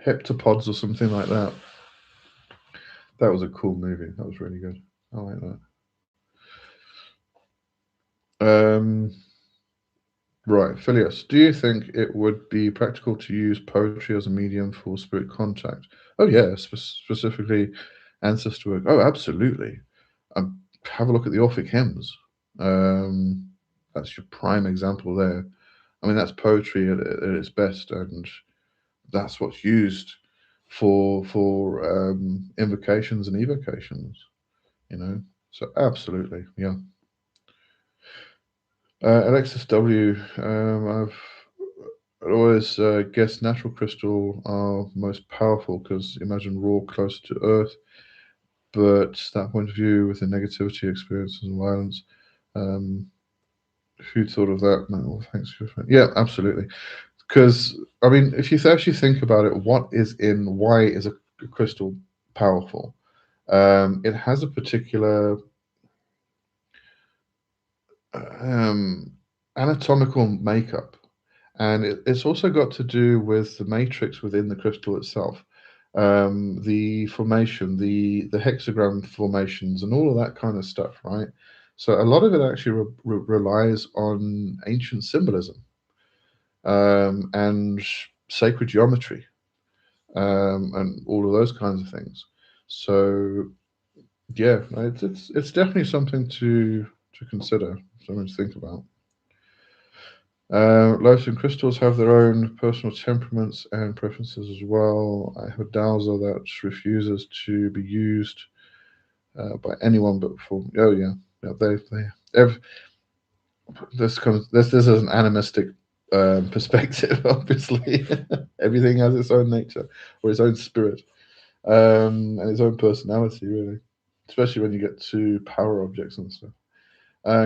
Heptapods or something like that. That was a cool movie. That was really good. I like that. Right, Phileas, do you think it would be practical to use poetry as a medium for spirit contact? Oh yeah, specifically ancestor work. Oh, absolutely. Have a look at the Orphic hymns. That's your prime example there. I mean, that's poetry at its best, and that's what's used for invocations and evocations. So absolutely, yeah. Alexis W. I've always guessed natural crystal are most powerful because imagine raw closer to Earth, but that point of view with the negativity, experiences, and violence. Who thought of that? No, well, thanks for your yeah, absolutely. Because I mean, if you actually think about it, why is a crystal powerful? It has a particular um, anatomical makeup, and it's also got to do with the matrix within the crystal itself, the formation, the hexagram formations, and all of that kind of stuff, right? So a lot of it actually relies on ancient symbolism and sacred geometry and all of those kinds of things. So yeah, it's definitely something to consider, something to think about. Lights and crystals have their own personal temperaments and preferences as well. I have a dowser that refuses to be used by anyone but for. Oh yeah, yeah. This is an animistic perspective. Obviously, everything has its own nature or its own spirit and its own personality, really. Especially when you get to power objects and stuff.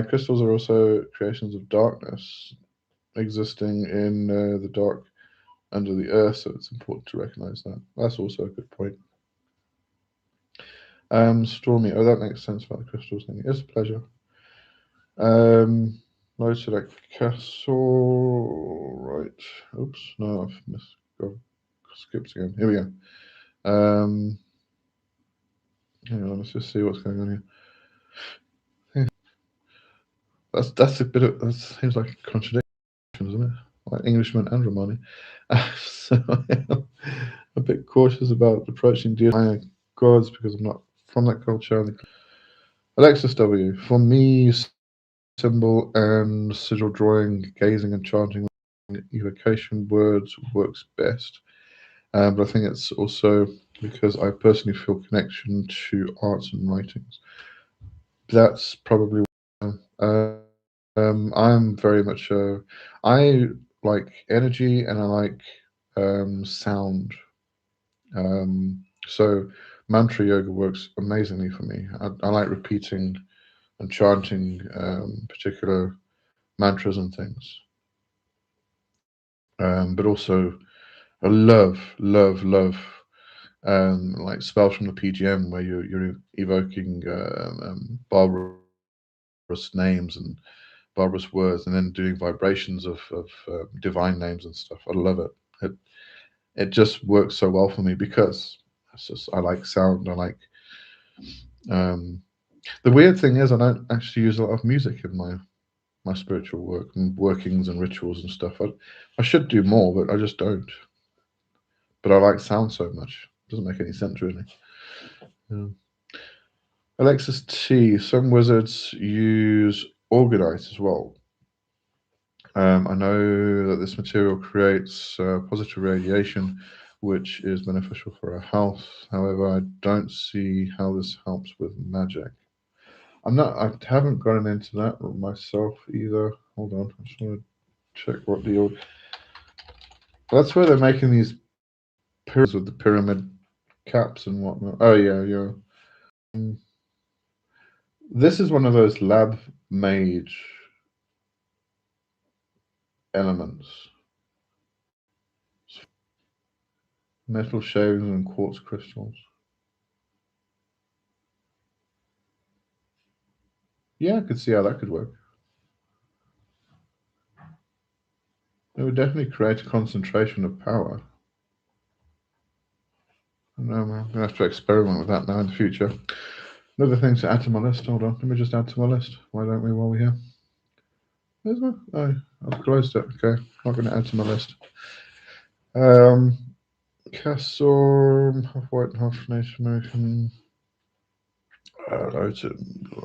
Crystals are also creations of darkness, existing in the dark under the earth, so it's important to recognize that. That's also a good point. Stormy, oh, that makes sense about the crystals thing. It's a pleasure. Load select castle, right. Oops, no, I've skipped again. Here we go. Hang on, let's just see what's going on here. That's a bit of, that seems like a contradiction, doesn't it? Englishman and Romani. So I am a bit cautious about approaching dear gods because I'm not from that culture. Alexis W. For me, symbol and sigil drawing, gazing and chanting evocation words works best. But I think it's also because I personally feel connection to arts and writings. That's probably I'm very much I like energy and I like sound. So mantra yoga works amazingly for me. I like repeating and chanting particular mantras and things. But also I love like spells from the PGM where you're evoking barbarous names and barbarous words, and then doing vibrations of divine names and stuff. I love it. It just works so well for me because I like sound. I like the weird thing is I don't actually use a lot of music in my spiritual work and workings and rituals and stuff. I should do more, but I just don't. But I like sound so much. It doesn't make any sense really. Yeah. Alexis T. Some wizards use organite as well. I know that this material creates positive radiation, which is beneficial for our health. However, I don't see how this helps with magic. I haven't gotten into that myself either. Hold on, I just want to check what the. That's where they're making these pyramids with the pyramid caps and whatnot. Oh yeah, yeah. This is one of those lab made elements. Metal shavings and quartz crystals. Yeah, I could see how that could work. It would definitely create a concentration of power. No, I'm going to have to experiment with that now in the future. Another thing to add to my list. Hold on, let me just add to my list. Why don't we while we're here? There's one. Oh, I've closed it. Okay, not going to add to my list. Castle, half white, half Native American. Blah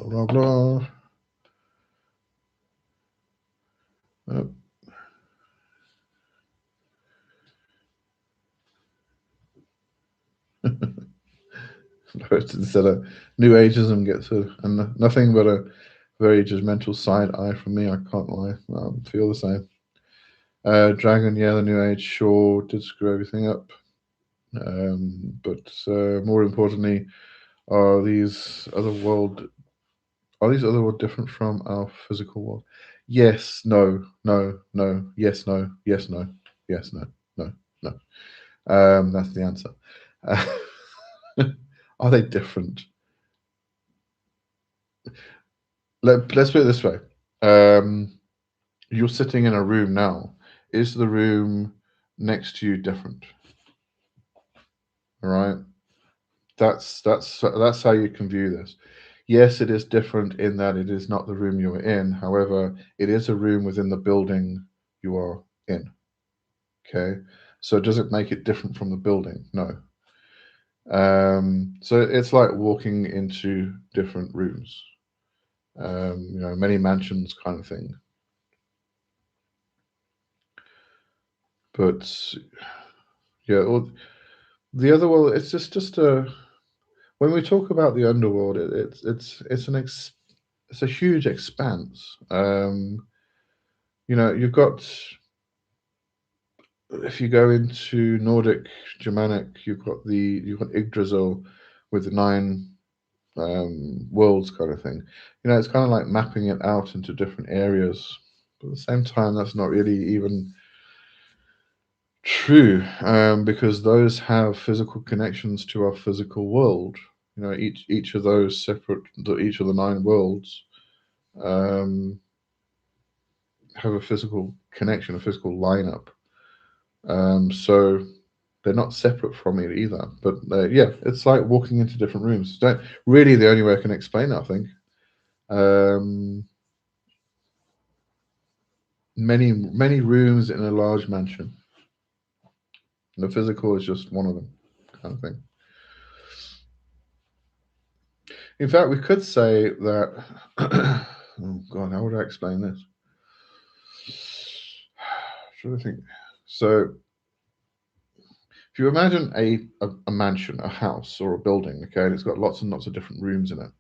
blah blah. Oh. Instead of New Ageism gets and nothing but a very judgmental side eye from me. I can't lie. I feel the same. Dragon, yeah, the New Age sure did screw everything up. But more importantly, are these other world different from our physical world? Yes, no, no, no, yes, no, yes, no, yes, no, no, no. That's the answer. Are they different? Let's put it this way. You're sitting in a room now. Is the room next to you different? All right. That's how you can view this. Yes, it is different in that it is not the room you're in. However, it is a room within the building you are in. Okay. So does it make it different from the building? No. So it's like walking into different rooms. Many mansions kind of thing. But yeah, or the other world, it's just a when we talk about the underworld, it's a huge expanse. You've got if you go into Nordic, Germanic, you've got Yggdrasil with the nine worlds kind of thing. It's kind of like mapping it out into different areas. But at the same time, that's not really even true, because those have physical connections to our physical world. Each of those each of the nine worlds um, have a physical connection, a physical lineup. So they're not separate from it either. But yeah, it's like walking into different rooms. Really, the only way I can explain it, I think. many rooms in a large mansion. The physical is just one of them, kind of thing. In fact, we could say that. Oh God, how would I explain this? Trying to think. So, if you imagine a mansion, a house, or a building, okay, and it's got lots and lots of different rooms in it,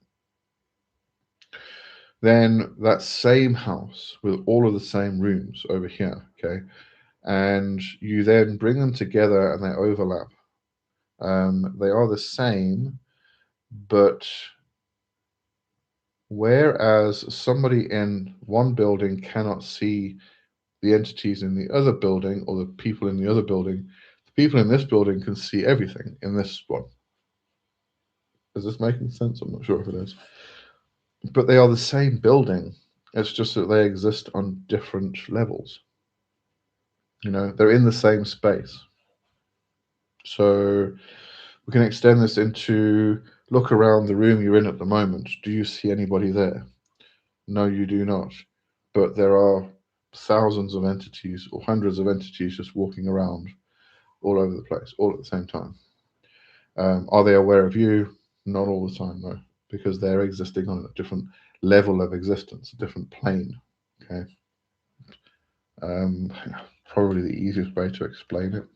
then that same house with all of the same rooms over here, okay, and you then bring them together and they overlap. They are the same, but whereas somebody in one building cannot see the entities in the other building or the people in the other building, the people in this building can see everything in this one. Is this making sense? I'm not sure if it is. But they are the same building. It's just that they exist on different levels. You know, they're in the same space. So we can extend this into look around the room you're in at the moment. Do you see anybody there? No, you do not. But there are thousands of entities or hundreds of entities just walking around all over the place, all at the same time. Are they aware of you? Not all the time, no, because they're existing on a different level of existence, a different plane. Okay. Probably the easiest way to explain it.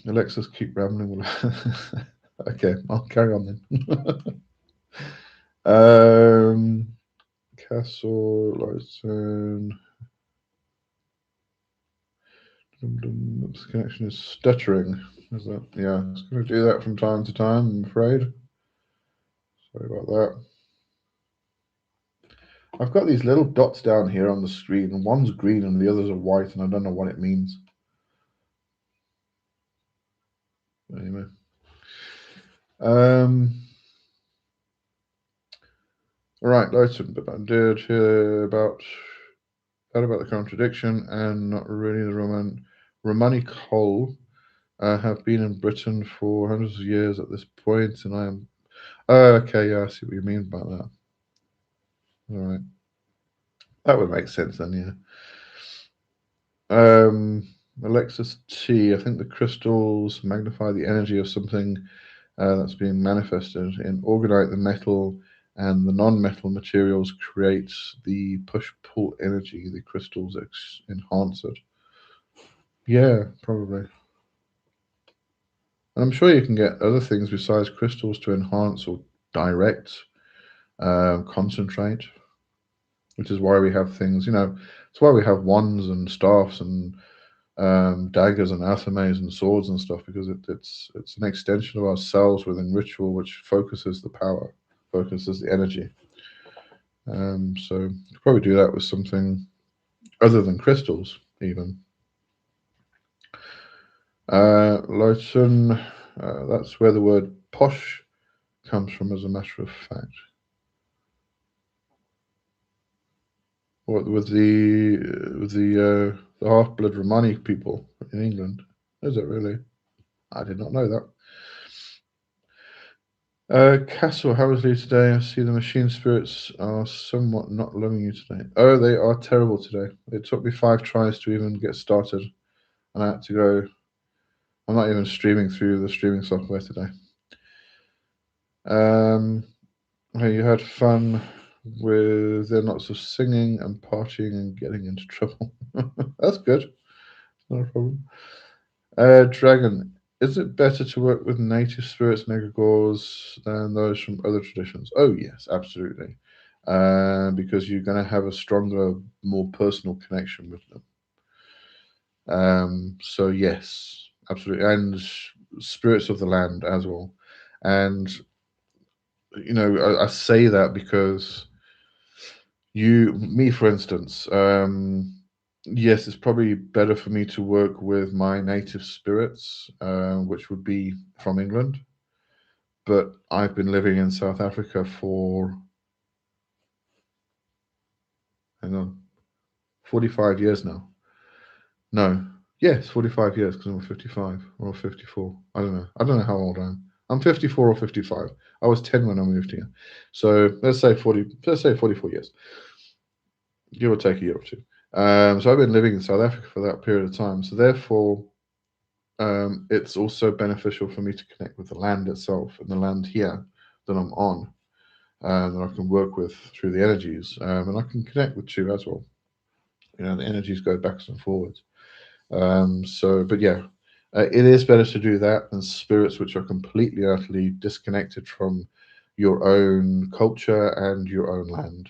Alexis, keep rambling. Okay, I'll carry on then. Castle, Lighton. This connection is stuttering. Is that? Yeah, it's going to do that from time to time, I'm afraid. Sorry about that. I've got these little dots down here on the screen, and one's green and the others are white, and I don't know what it means. Anyway. All right, Lighton, but I did hear about the contradiction and not really the Romani Cole have been in Britain for hundreds of years at this point, and I am. Okay, yeah, I see what you mean by that. All right, that would make sense then, yeah. Alexis T. I think the crystals magnify the energy of something that's being manifested in organite the metal, and the non-metal materials create the push-pull energy. The crystals enhance it. Yeah, probably. And I'm sure you can get other things besides crystals to enhance or direct, concentrate, which is why we have things. It's why we have wands and staffs and daggers and athames and swords and stuff, because it's an extension of ourselves within ritual, which focuses the power, focuses the energy. So you could probably do that with something other than crystals, even. Lotion, that's where the word posh comes from, as a matter of fact. What with the half-blood Romani people in England? Is it really? I did not know that. Castle, how is Lee today? I see the machine spirits are somewhat not loving you today. Oh, they are terrible today. It took me 5 tries to even get started, and I had to go. I'm not even streaming through the streaming software today. Hey, you had fun with there lots of singing and partying and getting into trouble. That's good. Not a problem. Dragon, is it better to work with native spirits and egregores than those from other traditions? Oh, yes, absolutely. Because you're going to have a stronger, more personal connection with them. So, yes, absolutely. And spirits of the land as well. And, I say that because me, for instance, yes, it's probably better for me to work with my native spirits, which would be from England. But I've been living in South Africa for, hang on, 45 years now. No, yes, 45 years, because I'm 55 or 54. I don't know. I don't know how old I am. I'm 54 or 55. I was 10 when I moved here. So let's say 44 years. give or take a year or two. So I've been living in South Africa for that period of time. So therefore, it's also beneficial for me to connect with the land itself and the land here that I'm on, that I can work with through the energies, and I can connect with you as well. You know, the energies go backwards and forwards. But yeah, it is better to do that than spirits which are completely, utterly disconnected from your own culture and your own land.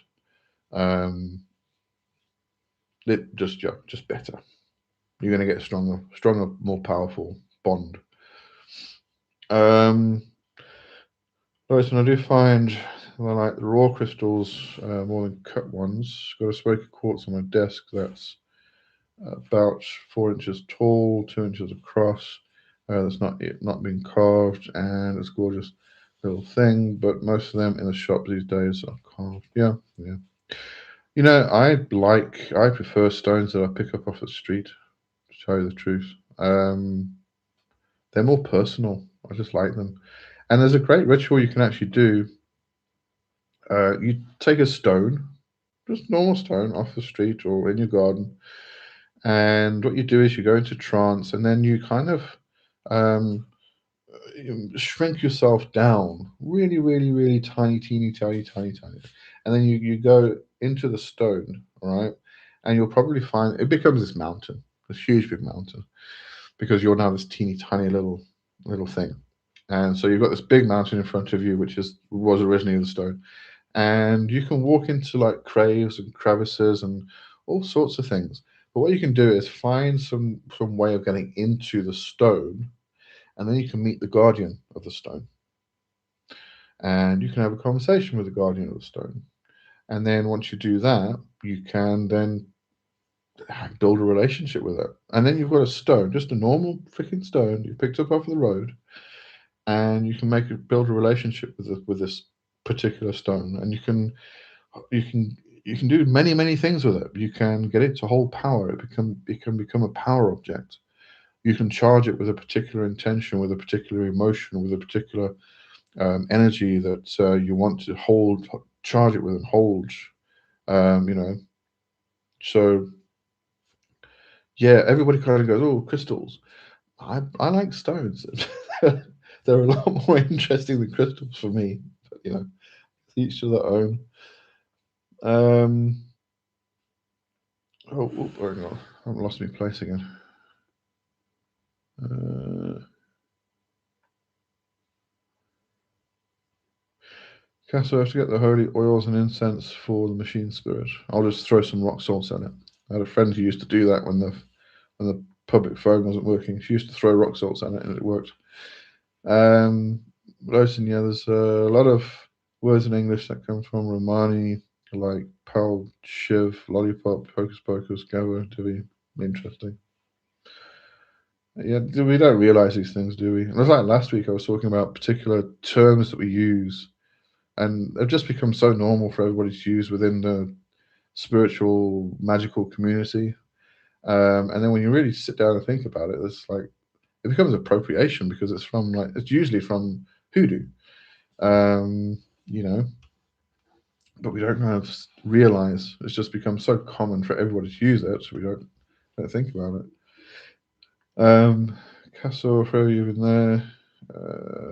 Um, it just better. You're going to get a stronger, more powerful bond. Right, and I do find I like the raw crystals more than cut ones. Got a smoky quartz on my desk that's about 4 inches tall, 2 inches across. That's not been carved, and it's a gorgeous little thing. But most of them in the shop these days are carved. Yeah, yeah. You know, I prefer stones that I pick up off the street. To tell you the truth, they're more personal. I just like them. And there's a great ritual you can actually do. You take a stone, just normal stone off the street or in your garden, and what you do is you go into trance, and then you kind of um, shrink yourself down, really, really, really tiny, teeny, tiny, tiny, tiny, and then you go into the stone, all right, and you'll probably find it becomes this mountain, this huge big mountain, because you're now this teeny tiny little thing. And so you've got this big mountain in front of you, which was originally the stone, and you can walk into like caves and crevices and all sorts of things. But what you can do is find some way of getting into the stone, and then you can meet the guardian of the stone, and you can have a conversation with the guardian of the stone. And then once you do that, you can then build a relationship with it. And then you've got a stone, just a normal freaking stone you picked up off the road, and you can build a relationship with this particular stone, and you can you can do many things with it. You can get it to hold power. It can become a power object. You can charge it with a particular intention, with a particular emotion, with a particular energy that you want to charge it with and hold. You know, so yeah, everybody kind of goes, "Oh, crystals." I like stones. They're a lot more interesting than crystals for me. But, you know, each to their own. Um, hang on. I've lost my place again. So I have to get the holy oils and incense for the machine spirit. I'll just throw some rock salts on it. I had a friend who used to do that when the public phone wasn't working. She used to throw rock salts on it, and it worked. But yeah, there's a lot of words in English that come from Romani, like pal, shiv, lollipop, hocus pocus, gabo, to be interesting. Yeah, we don't realize these things, do we? And it was like last week I was talking about particular terms that we use, and they've just become so normal for everybody to use within the spiritual, magical community. And then when you really sit down and think about it, it's like it becomes appropriation because it's usually from hoodoo, you know. But we don't kind of realize it's just become so common for everybody to use it, so we don't think about it. Castle, throw you in there.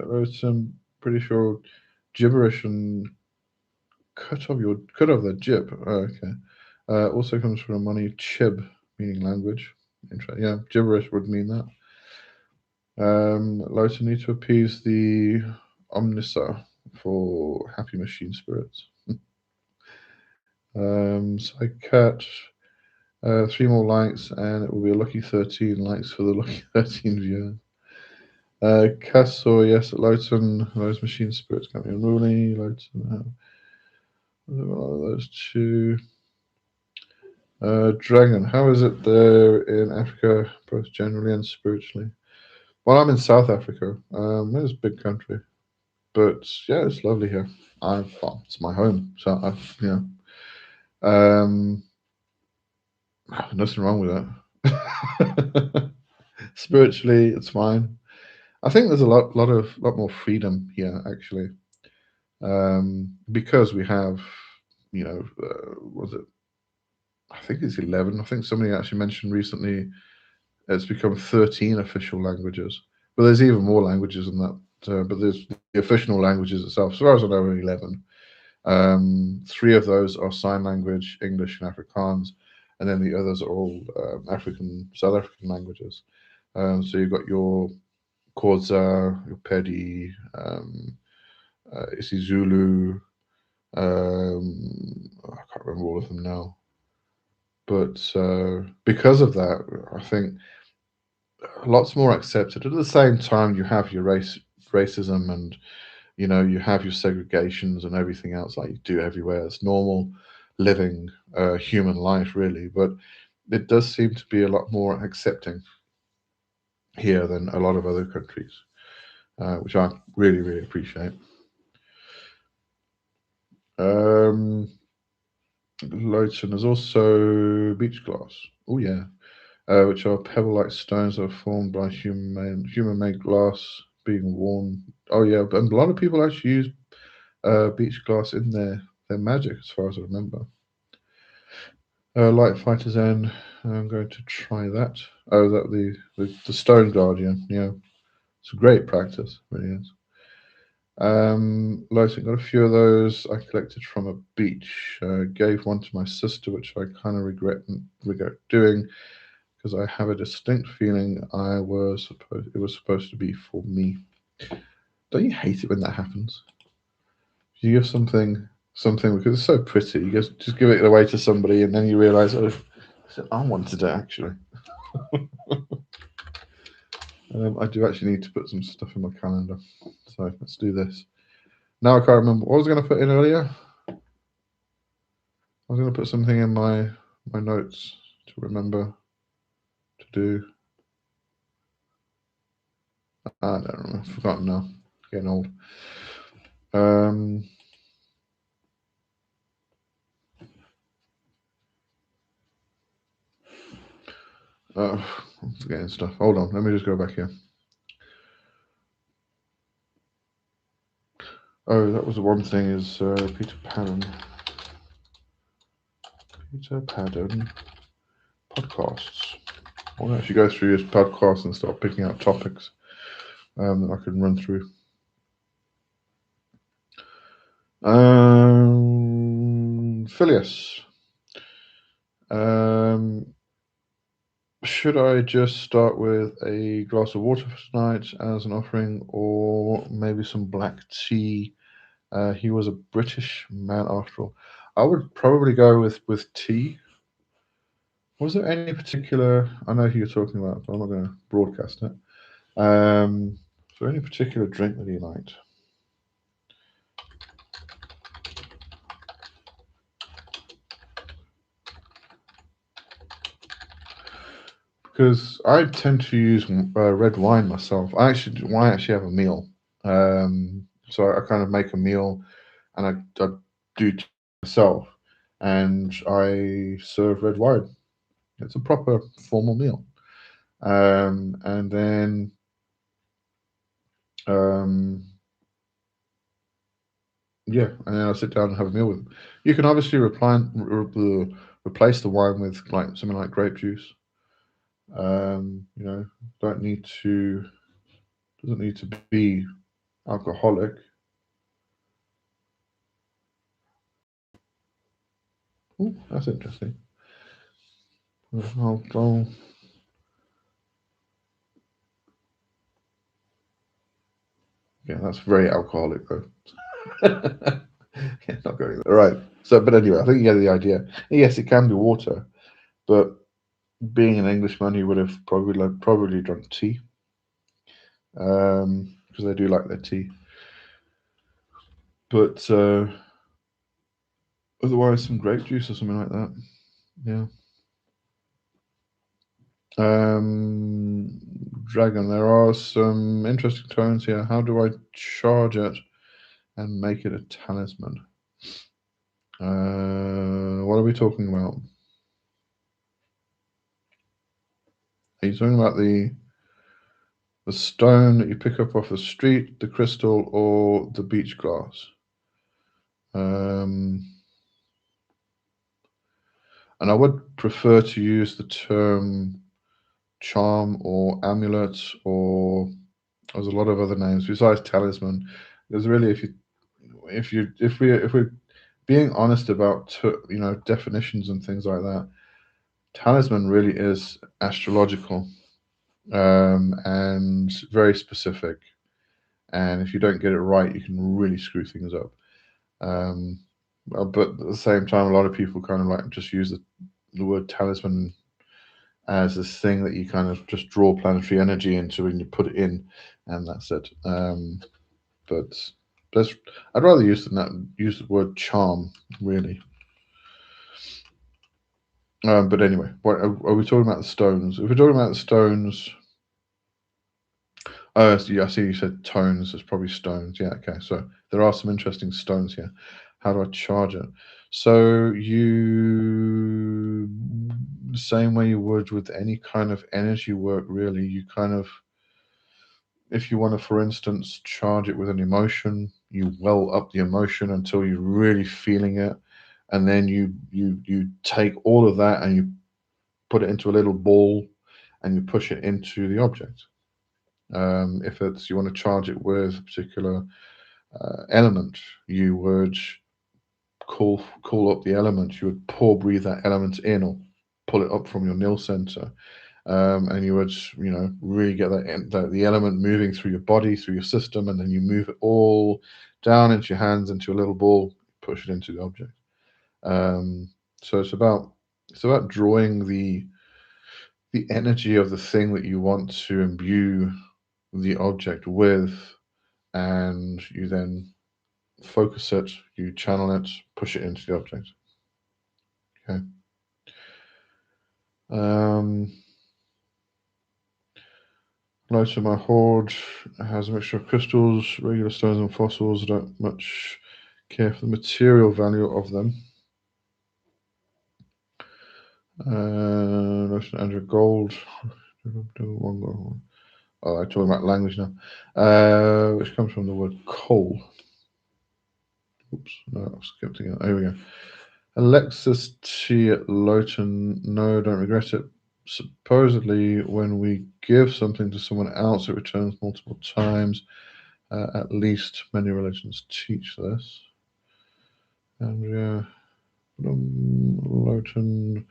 Wrote some pretty sure gibberish and cut off the jib. Oh, okay. Also comes from a money chib, meaning language. Yeah, gibberish would mean that. Lotus need to appease the Omnissa for happy machine spirits. So I cut 3 more likes, and it will be a lucky 13 likes for the lucky 13 viewers. Casso, yes, Lowton, those machine spirits can be unruly. Lowton, those two. Dragon, how is it there in Africa, both generally and spiritually? Well, I'm in South Africa. It's a big country, but yeah, it's lovely here. It's my home, so um, nothing wrong with that. Spiritually, it's fine. I think there's a lot more freedom here actually, because we have, was it I think it's 11. I think somebody actually mentioned recently it's become 13 official languages. But there's even more languages than that. But there's the official languages itself. As far as I know, are 11. 3 of those are sign language, English, and Afrikaans, and then the others are all South African languages. So you've got your Xhosa, your Pedi, isiZulu. I can't remember all of them now. But because of that, I think lots more accepted. At the same time, you have your racism, and you have your segregations and everything else like you do everywhere. It's normal living human life, really. But it does seem to be a lot more accepting here than a lot of other countries, which I really, really appreciate. Loads, and there's also beach glass. Oh yeah, which are pebble-like stones that are formed by human-made glass being worn. Oh yeah, but a lot of people actually use beach glass in their magic, as far as I remember. Light Fighter's End. I'm going to try that. Oh, that the Stone Guardian. Yeah, it's a great practice, really is. Lighting, got a few of those I collected from a beach. Gave one to my sister, which I kind of regret doing, because I have a distinct feeling it was supposed to be for me. Don't you hate it when that happens? You give something because it's so pretty. You just give it away to somebody, and then you realise, oh, I wanted it actually. I do actually need to put some stuff in my calendar, so let's do this. Now I can't remember what I was going to put in earlier. I was going to put something in my notes to remember to do. I don't remember. I've forgotten now. Getting old. I'm forgetting stuff. Hold on. Let me just go back here. Oh, that was the one thing is Peter Paddon. Peter Paddon podcasts. I want to actually go through his podcast and start picking out topics that I can run through. Phileas. Should I just start with a glass of water for tonight as an offering, or maybe some black tea? He was a British man after all. I would probably go with tea. Was there any particular? I know who you're talking about, but I'm not going to broadcast it. Is there any particular drink that he liked? Because I tend to use red wine myself. I actually have a meal. So I kind of make a meal, and I do myself, and I serve red wine. It's a proper formal meal. And then yeah, and then I'll sit down and have a meal with them. You can obviously replace the wine with like something like grape juice. Doesn't need to be alcoholic. Ooh, that's interesting. Yeah, that's very alcoholic though. Yeah, not going there. Right. So, but anyway, I think you get the idea. Yes, it can be water, but being an Englishman, he would have probably drunk tea, because they do like their tea. But otherwise, some grape juice or something like that. Yeah. Dragon, there are some interesting tones here. How do I charge it and make it a talisman? What are we talking about? Are you talking about the stone that you pick up off the street, the crystal, or the beach glass? And I would prefer to use the term charm or amulet, or there's a lot of other names besides talisman. There's really, if we're being honest about definitions and things like that, talisman really is astrological, and very specific. And if you don't get it right, you can really screw things up. But at the same time, a lot of people kind of like just use the word talisman as this thing that you kind of just draw planetary energy into and you put it in, and that's it. But I'd rather use the word charm, really. But anyway, what are we talking about? The stones. If we're talking about the stones, oh, yeah, I see you said tones. It's probably stones. Yeah, okay. So there are some interesting stones here. How do I charge it? So the same way you would with any kind of energy work, really. You kind of, if you want to, for instance, charge it with an emotion, you well up the emotion until you're really feeling it, and then you take all of that and you put it into a little ball and you push it into the object. If it's, you want to charge it with a particular element, you would call up the element. You would breathe that element in, or pull it up from your nil center, and you would really get the element moving through your body, through your system, and then you move it all down into your hands, into a little ball, push it into the object. So it's about drawing the energy of the thing that you want to imbue the object with, and you then focus it, you channel it, push it into the object. Okay. Most of my hoard has a mixture of crystals, regular stones, and fossils. I don't much care for the material value of them. Notion Andrew Gold. Oh, I'm talking about language now, which comes from the word coal. Oops, no, I skipped again. There we go. Alexis T. Lowton. No, don't regret it. Supposedly, when we give something to someone else, it returns multiple times. At least many religions teach this. Andrea Lowton.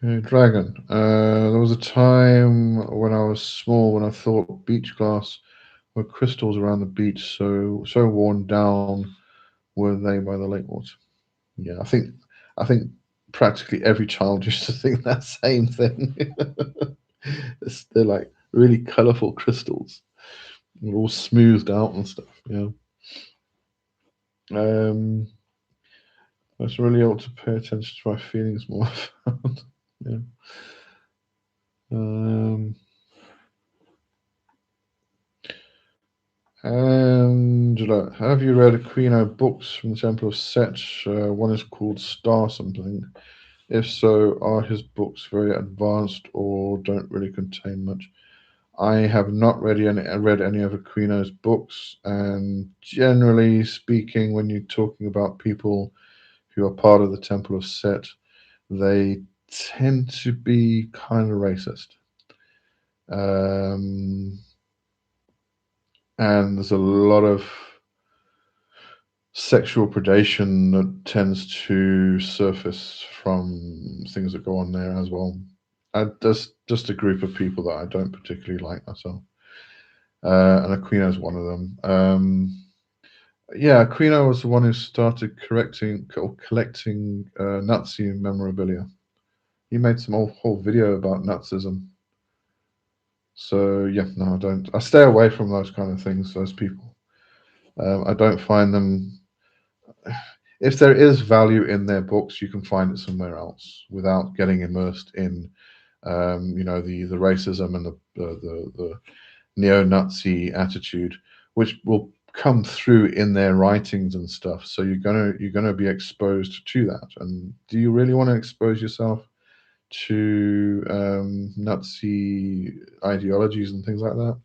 Okay, dragon. There was a time when I was small when I thought beach glass were crystals around the beach, so worn down were they by the lake water. Yeah, I think practically every child used to think that same thing. They're like really colourful crystals. They're all smoothed out and stuff. Yeah. I was really able to pay attention to my feelings more. Yeah. Angela, have you read Aquino books from the Temple of Set? One is called Star something. If so, are his books very advanced or don't really contain much? I have not read any of Aquino's books, and generally speaking, when you're talking about people who are part of the Temple of Set, they tend to be kind of racist. And there's a lot of sexual predation that tends to surface from things that go on there as well. There's just a group of people that I don't particularly like myself, and Aquino is one of them. Yeah, Aquino was the one who started collecting Nazi memorabilia. He made some whole video about Nazism. So yeah, no, I don't. I stay away from those kind of things. Those people, I don't find them. If there is value in their books, you can find it somewhere else without getting immersed in, the racism and the neo-Nazi attitude, which will come through in their writings and stuff. So you're gonna be exposed to that. And do you really want to expose yourself to Nazi ideologies and things like that.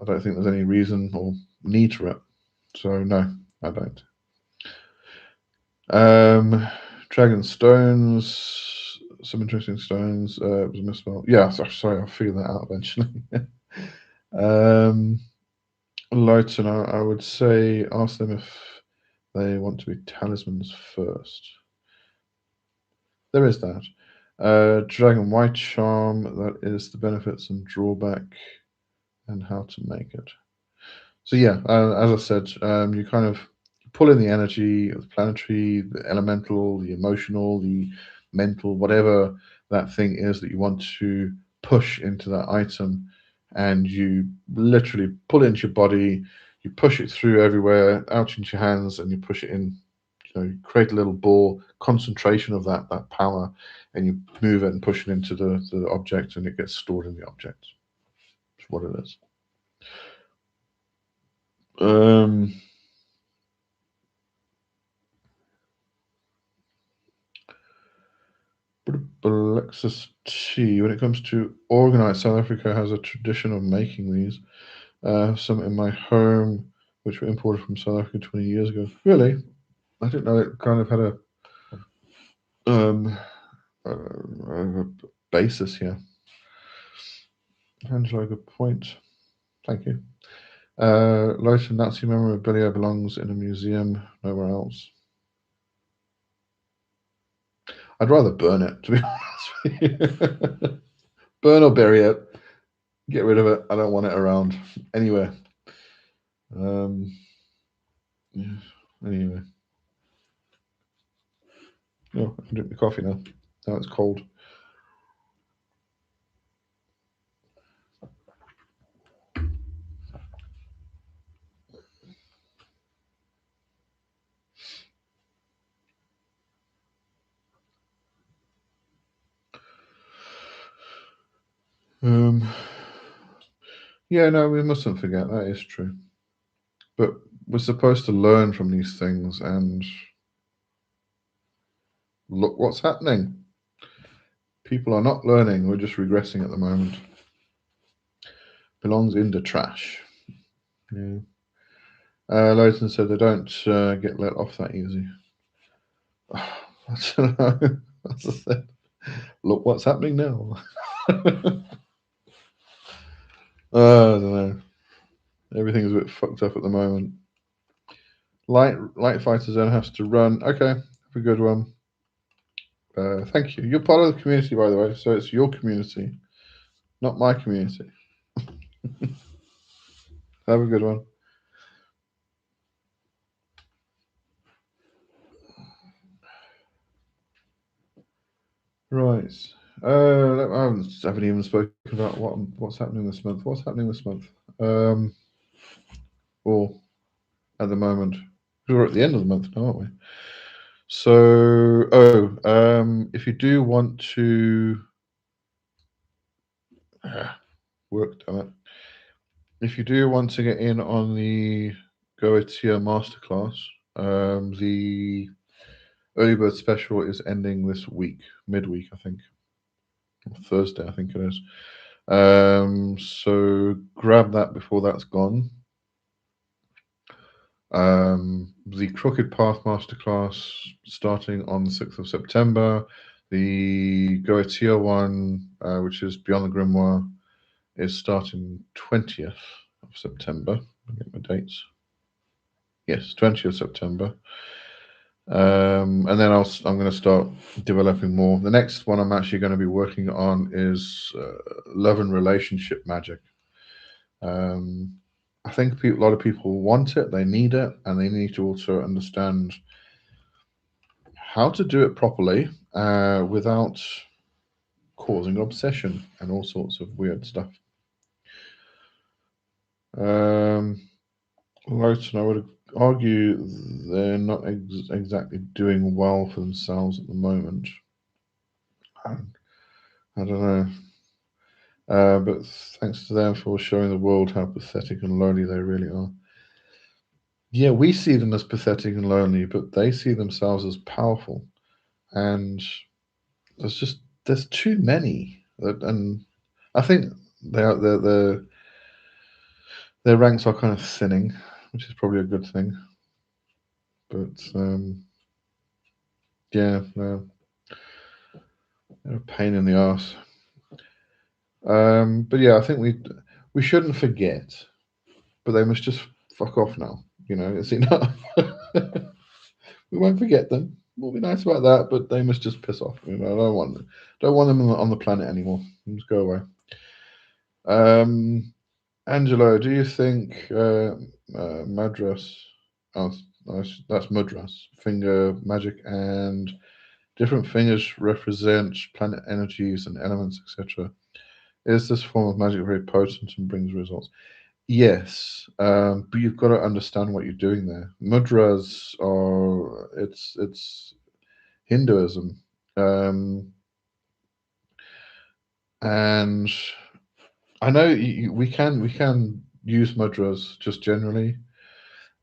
I don't think there's any reason or need for it. So no, I don't. Dragon stones, some interesting stones. It was a misspell. Yeah, sorry, I'll figure that out eventually. Lighten, I would say ask them if they want to be talismans first. There is that. Dragon White Charm, that is the benefits and drawback and how to make it. So yeah, as I said, you kind of pull in the energy of the planetary, the elemental, the emotional, the mental, whatever that thing is that you want to push into that item, and you literally pull it into your body, you push it through everywhere, out into your hands, and you push it in. You create a little ball, concentration of that power, and you move it and push it into the object, and it gets stored in the object. That's what it is. Alexis T. When it comes to organized, South Africa has a tradition of making these. Some in my home, which were imported from South Africa 20 years ago. Really? I didn't know it kind of had a basis here. Angelo, good point. Thank you. Lotion Nazi memorabilia belongs in a museum, nowhere else. I'd rather burn it, to be honest with you. Burn or bury it. Get rid of it. I don't want it around anywhere. Yeah, anyway. Oh, I can drink the coffee now. Now it's cold. Yeah, no, we mustn't forget that is true. But we're supposed to learn from these things, and look what's happening. People are not learning, we're just regressing at the moment. Belongs in the trash. Yeah. Lowton said they don't get let off that easy. I don't know. As I said, look what's happening now. I don't know. Everything's a bit fucked up at the moment. Light Fighter Zone has to run. Okay, have a good one. Thank you. You're part of the community, by the way, so it's your community, not my community. Have a good one. Right. I haven't even spoken about what's happening this month. What's happening this month? Or at the moment, we're at the end of the month now, aren't we? So, if you do want to work, damn it. If you do want to get in on the Goetia Masterclass, the early bird special is ending this week, midweek, I think, or Thursday, I think it is. So grab that before that's gone. The Crooked Path Masterclass starting on the 6th of September. The Goetia one, which is Beyond the Grimoire, is starting 20th of September. I'll get my dates. Yes, 20th September. And then I'm going to start developing more. The next one I'm actually going to be working on is love and relationship magic. I think a lot of people want it, they need it, and they need to also understand how to do it properly without causing obsession and all sorts of weird stuff. Lowton, I would argue they're not exactly doing well for themselves at the moment. I don't know. But thanks to them for showing the world how pathetic and lonely they really are. Yeah, we see them as pathetic and lonely, but they see themselves as powerful. And there's too many, and I think their ranks are kind of thinning, which is probably a good thing. But yeah, no, they're a pain in the ass. But yeah, I think we shouldn't forget, but they must just fuck off now. You know, it's enough. We won't forget them. We'll be nice about that, but they must just piss off. You know, I don't want them on the planet anymore. Just go away. Angelo, do you think Madras? Oh, that's Mudras. Finger magic and different fingers represent planet energies and elements, etc. Is this form of magic very potent and brings results? Yes, but you've got to understand what you're doing there. Mudras are it's Hinduism, and I know we can use mudras just generally,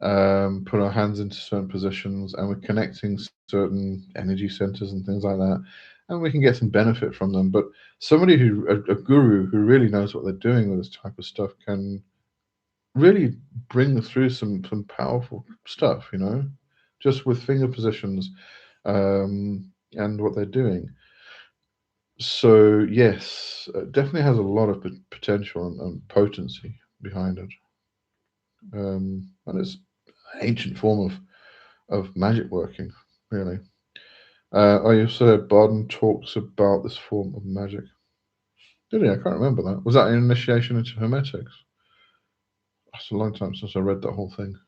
put our hands into certain positions, and we're connecting certain energy centers and things like that, and we can get some benefit from them. But somebody a guru who really knows what they're doing with this type of stuff can really bring through some powerful stuff, you know, just with finger positions, and what they're doing. So yes, it definitely has a lot of potential and potency behind it, and it's an ancient form of magic working, really. I also Barden talks about this form of magic. Did he? I can't remember that. Was that an initiation into Hermetics? That's a long time since I read that whole thing.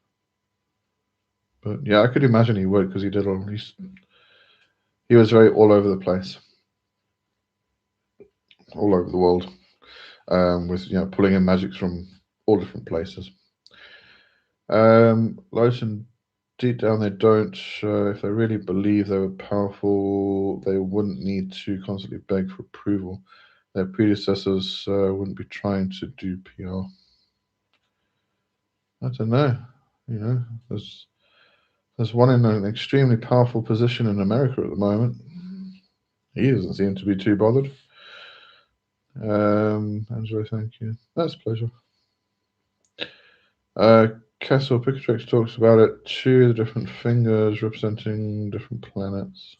But yeah, I could imagine he would because he was very all over the place, all over the world, with pulling in magics from all different places. Lowson, deep down, they don't. If they really believe they were powerful, they wouldn't need to constantly beg for approval. Their predecessors wouldn't be trying to do PR. I don't know. You know, there's one in an extremely powerful position in America at the moment. He doesn't seem to be too bothered. Angelo, thank you. That's a pleasure. Castle Picatrex talks about it too, the different fingers representing different planets.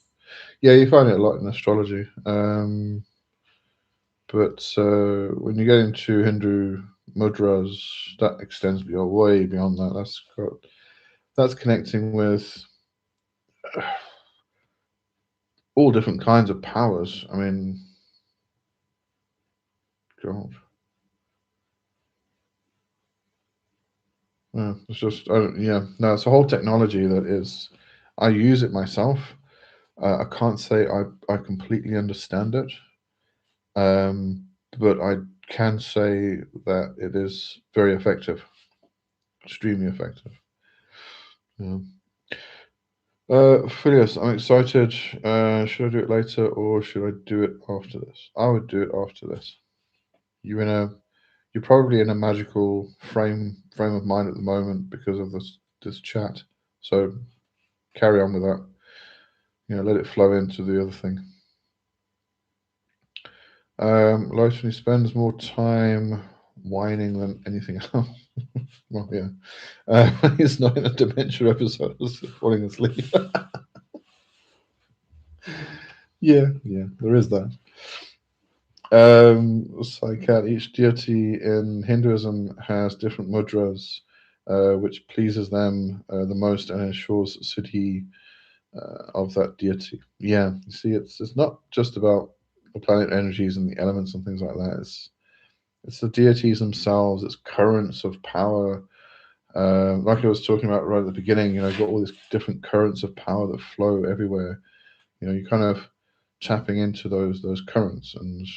Yeah, you find it a lot in astrology. But when you get into Hindu mudras, that extends way beyond that. That's connecting with all different kinds of powers. I mean, God. Yeah, it's just, no, it's a whole technology that is, I use it myself. I can't say I completely understand it, but I can say that it is very effective, extremely effective. Yeah. Phileas, I'm excited. Should I do it later or should I do it after this? I would do it after this. You're probably in a magical frame of mind at the moment because of this chat. So carry on with that. Let it flow into the other thing. Lotony spends more time whining than anything else. Well, yeah. He's not in a dementia episode. Falling asleep. Yeah, there is that. Psycat, each deity in Hinduism has different mudras, which pleases them the most and ensures siddhi of that deity. Yeah, you see, it's not just about the planet energies and the elements and things like that. It's the deities themselves. It's currents of power. Like I was talking about right at the beginning, you've got all these different currents of power that flow everywhere. You're kind of tapping into those currents and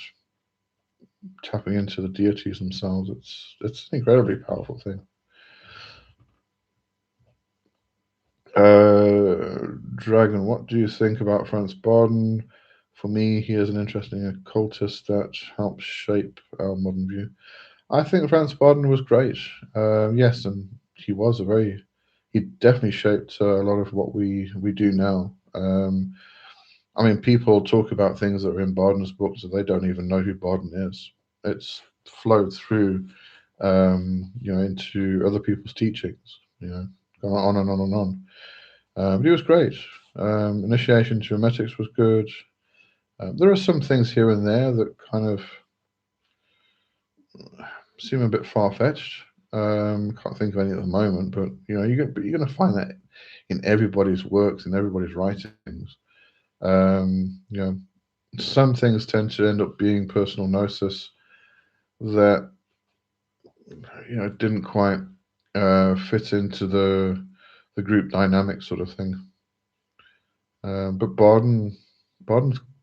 tapping into the deities themselves. It's an incredibly powerful thing. Dragon, what do you think about Franz Barden? For me, he is an interesting occultist that helps shape our modern view. I think Franz Barden was great. Yes, and he definitely shaped a lot of what we do now. I mean, people talk about things that are in Barden's books and they don't even know who Barden is. It's flowed through, into other people's teachings, going on and on and on. But he was great. Initiation to Geomatics was good. There are some things here and there that kind of seem a bit far-fetched. Can't think of any at the moment, but you're going to find that in everybody's works, in everybody's writings. Some things tend to end up being personal gnosis that didn't quite fit into the group dynamic sort of thing. But Barden's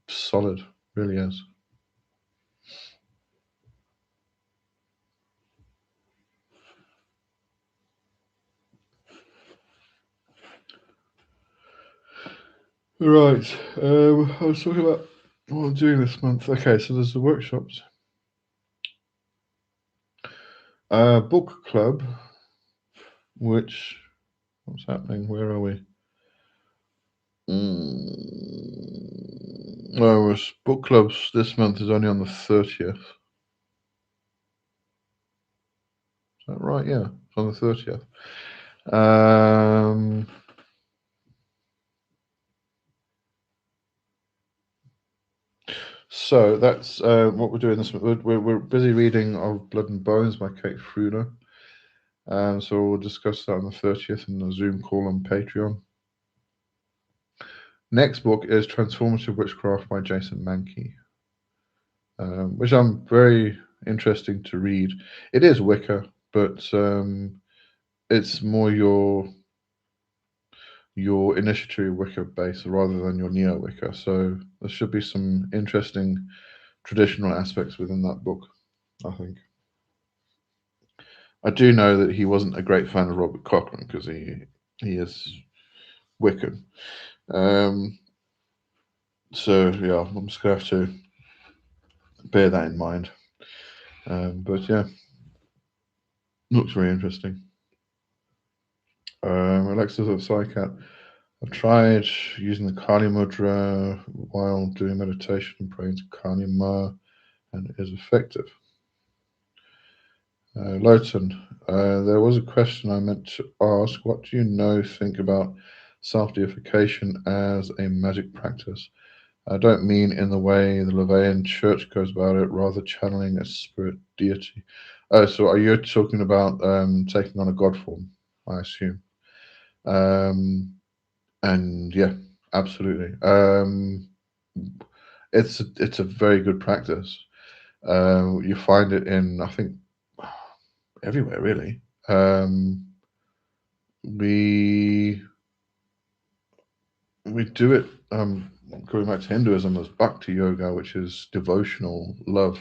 solid, really is. Right. I was talking about what I'm doing this month. Okay, so there's the workshops. Book club, what's happening? Where are we? Oh, book clubs this month is only on the 30th. Is that right? Yeah, it's on the 30th. So that's what we're doing this month. We're busy reading Of Blood and Bones by Kate Fruder. So we'll discuss that on the 30th in the Zoom call on Patreon. Next book is Transformative Witchcraft by Jason Mankey, which I'm very interesting to read. It is Wicca, but it's more your initiatory Wicca base rather than your Neo Wicca. So there should be some interesting traditional aspects within that book, I think. I do know that he wasn't a great fan of Robert Cochrane because he is Wiccan. So yeah, I'm just gonna have to bear that in mind. But yeah, looks very interesting. Alexis of Psycat. I've tried using the Kali Mudra while doing meditation and praying to Kali Ma, and it is effective. Lowton, there was a question I meant to ask. What do you think about self-deification as a magic practice? I don't mean in the way the Levian Church goes about it, rather channeling a spirit deity. Oh, so are you talking about taking on a god form, I assume? And yeah, absolutely. It's a very good practice. You find it in, I think, everywhere really. We do it. Going back to Hinduism, as Bhakti Yoga, which is devotional love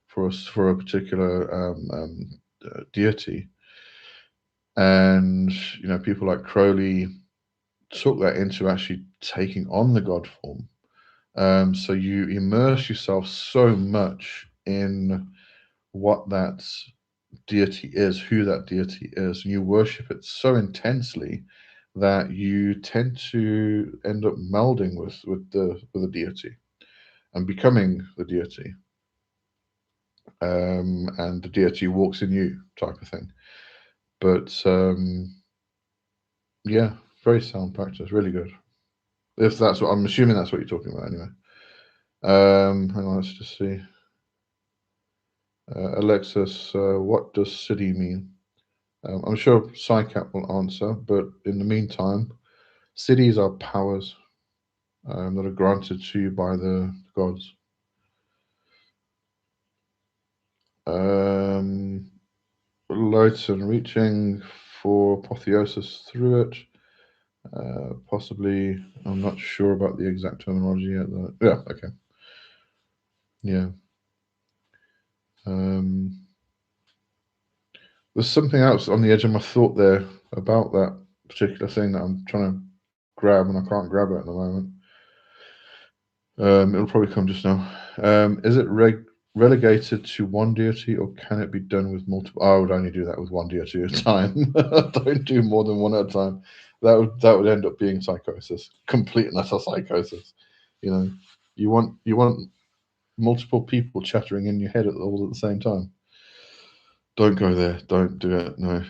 for a particular deity, and people like Crowley took that into actually taking on the god form. So you immerse yourself so much in what that deity is, who that deity is, and you worship it so intensely that you tend to end up melding with the deity and becoming the deity, and the deity walks in you, type of thing. But yeah, very sound practice, really good. If that's what I'm assuming, that's what you're talking about, anyway. Hang on, let's just see. Alexis, what does Siddhi mean? I'm sure Psycap will answer, but in the meantime, Siddhis are powers that are granted to you by the gods. Lowton, reaching for apotheosis through it. Possibly, I'm not sure about the exact terminology yet. Yeah, okay. Yeah. There's something else on the edge of my thought there about that particular thing that I'm trying to grab, and I can't grab it at the moment. It'll probably come just now. Is it relegated to one deity, or can it be done with multiple? I would only do that with one deity at a time. Don't do more than one at a time. That would end up being psychosis, complete and utter psychosis. You know, you want multiple people chattering in your head all at the same time. Don't go there. Don't do it. No.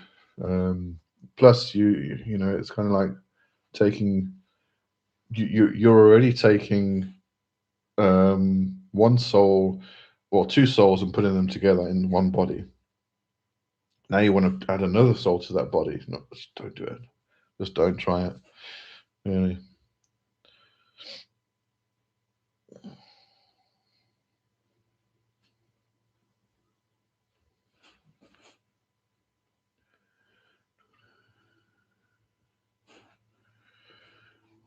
Plus, you know, it's kind of like taking you're already taking one soul or two souls and putting them together in one body. Now you want to add another soul to that body. No, just don't do it. Just don't try it. Really.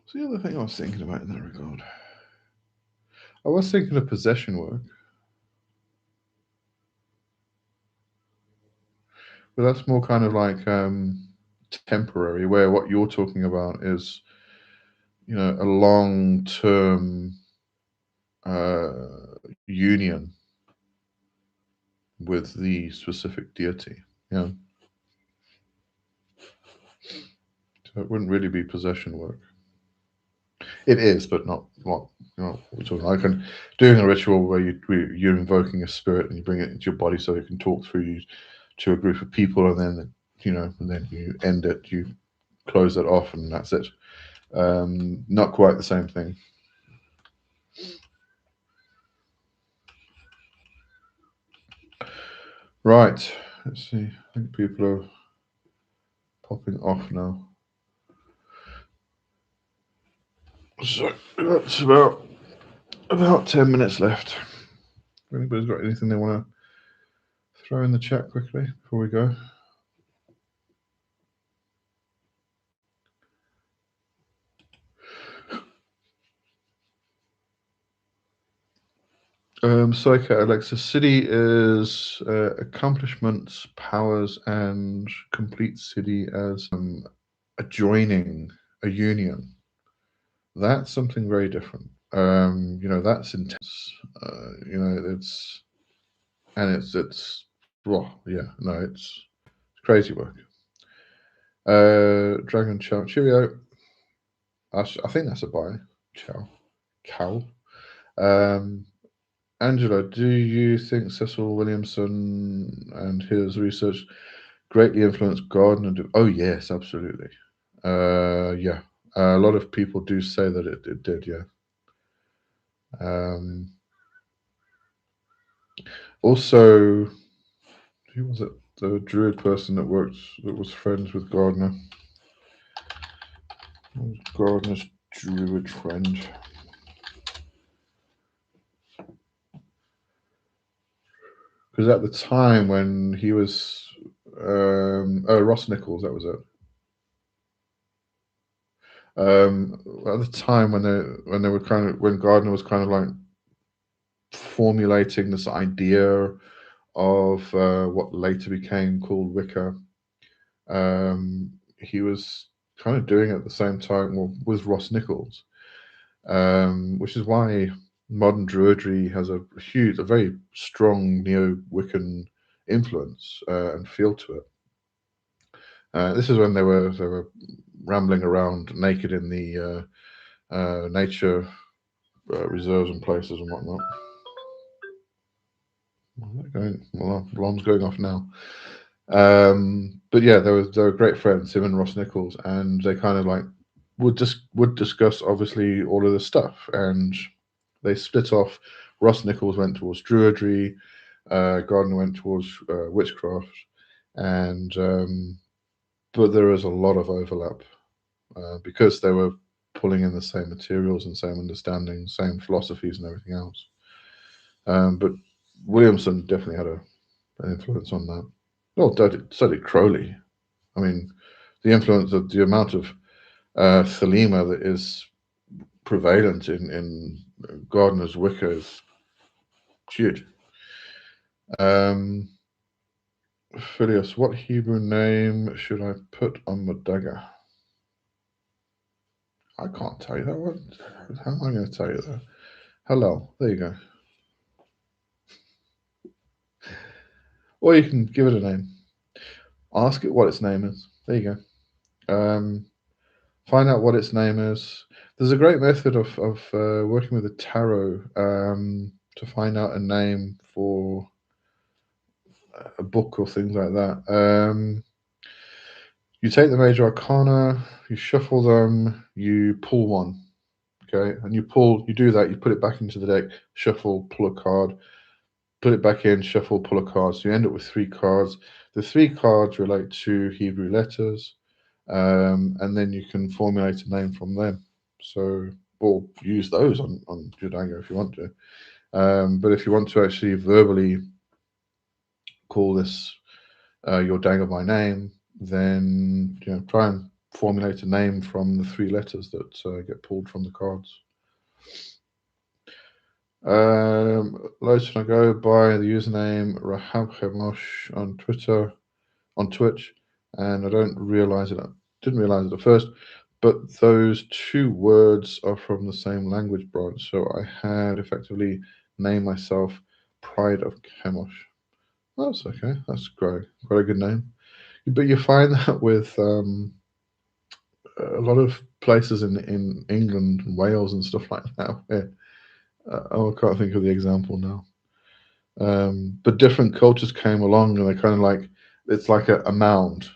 What's the other thing I was thinking about in that regard? I was thinking of possession work, but that's more kind of like temporary. Where what you're talking about is, you know, a long-term union with the specific deity. Yeah, so it wouldn't really be possession work. It is, but not what you know. We're talking like doing a ritual where you're invoking a spirit and you bring it into your body so it can talk through you to a group of people, and then you know, and then you end it, you close it off, and that's it. Not quite the same thing. Right. Let's see. I think people are popping off now. So that's about 10 minutes left. If anybody's got anything they want to throw in the chat quickly before we go. Psycho Alexa, city is accomplishments, powers, and complete city as adjoining a union. That's something very different. You know, that's intense. You know, it's well, yeah, no, it's crazy work. Dragon Chow, cheerio. I think that's a buy. Chow, cow. Um, Angela, do you think Cecil Williamson and his research greatly influenced Gardner? Oh yes, absolutely. Yeah, a lot of people do say that it did. Yeah. Um, Also, who was it? The druid person that was friends with Gardner. Gardner's druid friend. Because at the time when he was, Ross Nichols, that was it. At the time when they were when Gardner was kind of like formulating this idea of what later became called Wicca, he was kind of doing it at the same time with Ross Nichols, which is why modern Druidry has a very strong neo-Wiccan influence and feel to it. This is when they were rambling around naked in the nature reserves and places and whatnot. Alarm's going off now. But yeah, they were great friends, him and Ross Nichols, and they kind of like would discuss obviously all of this stuff, and they split off. Ross Nichols went towards Druidry, Gardner went towards witchcraft, and but there is a lot of overlap because they were pulling in the same materials and same understanding, same philosophies and everything else. But Williamson definitely had an influence on that. Well, so did Crowley. I mean, the influence of the amount of Thelema that is prevalent in Gardner's Wicca is huge. Phileas, what Hebrew name should I put on the dagger? I can't tell you that. How am I going to tell you that? Hello. There you go. Or you can give it a name. Ask it what its name is. There you go. find out what its name is. There's a great method of working with the tarot to find out a name for a book or things like that. You take the major arcana, you shuffle them, you pull one, okay, and you do that, you put it back into the deck, shuffle, pull a card, put it back in, shuffle, pull a card. So you end up with 3 cards. The 3 cards relate to Hebrew letters, and then you can formulate a name from them. So, or use those on your dagger if you want to. But if you want to actually verbally call this your dagger by name, then try and formulate a name from the 3 letters that get pulled from the cards. Lotion, I go by the username Rahab Chemosh on Twitter, on Twitch, and I didn't realize it at first, but those 2 words are from the same language branch, so I had effectively named myself Pride of Chemosh. That's okay. That's quite a good name. But you find that with a lot of places in England, Wales, and stuff like that. Where, I can't think of the example now. But different cultures came along, and they kind of like it's like a mound.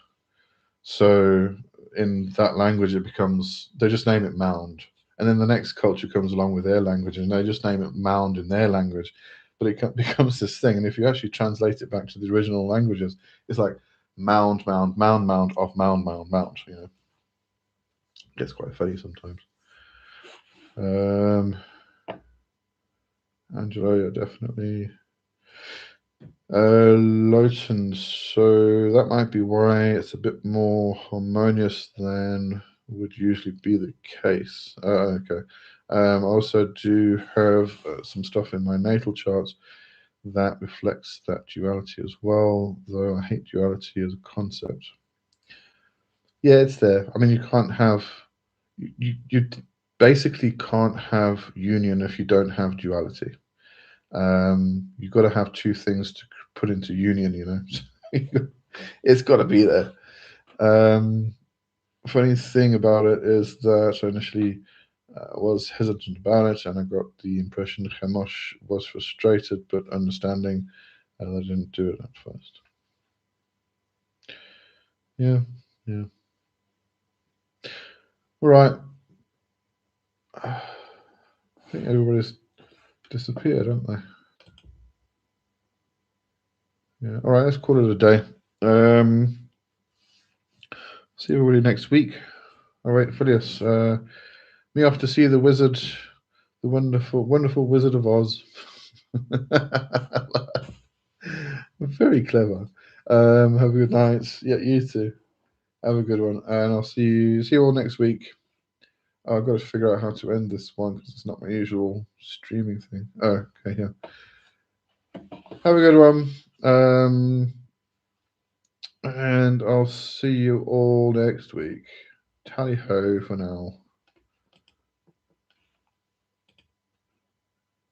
So in that language, they just name it mound, and then the next culture comes along with their language, and they just name it mound in their language. But it becomes this thing, and if you actually translate it back to the original languages, it's like mound, mound, mound, mound, off mound, mound, mound. It gets quite funny sometimes. Angelo, yeah, definitely. Lowton, so that might be why it's a bit more harmonious than would usually be the case. Okay. I also do have some stuff in my natal charts that reflects that duality as well, though I hate duality as a concept. Yeah, it's there. I mean, you can't have... You basically can't have union if you don't have duality. You've got to have 2 things to put into union, It's got to be there. Funny thing about it is that I initially was hesitant about it, and I got the impression that Chemosh was frustrated but understanding, and I didn't do it at first. Yeah. All right. I think everybody's disappeared, haven't they? Yeah. All right, let's call it a day. See everybody next week. All right, Phileas. Me off to see the wizard, the wonderful Wizard of Oz. Very clever. Have a good night. Yeah, you too. Have a good one, and I'll see you all next week. Oh, I've got to figure out how to end this one because it's not my usual streaming thing. Oh, okay, yeah. Have a good one. And I'll see you all next week. Tally ho for now.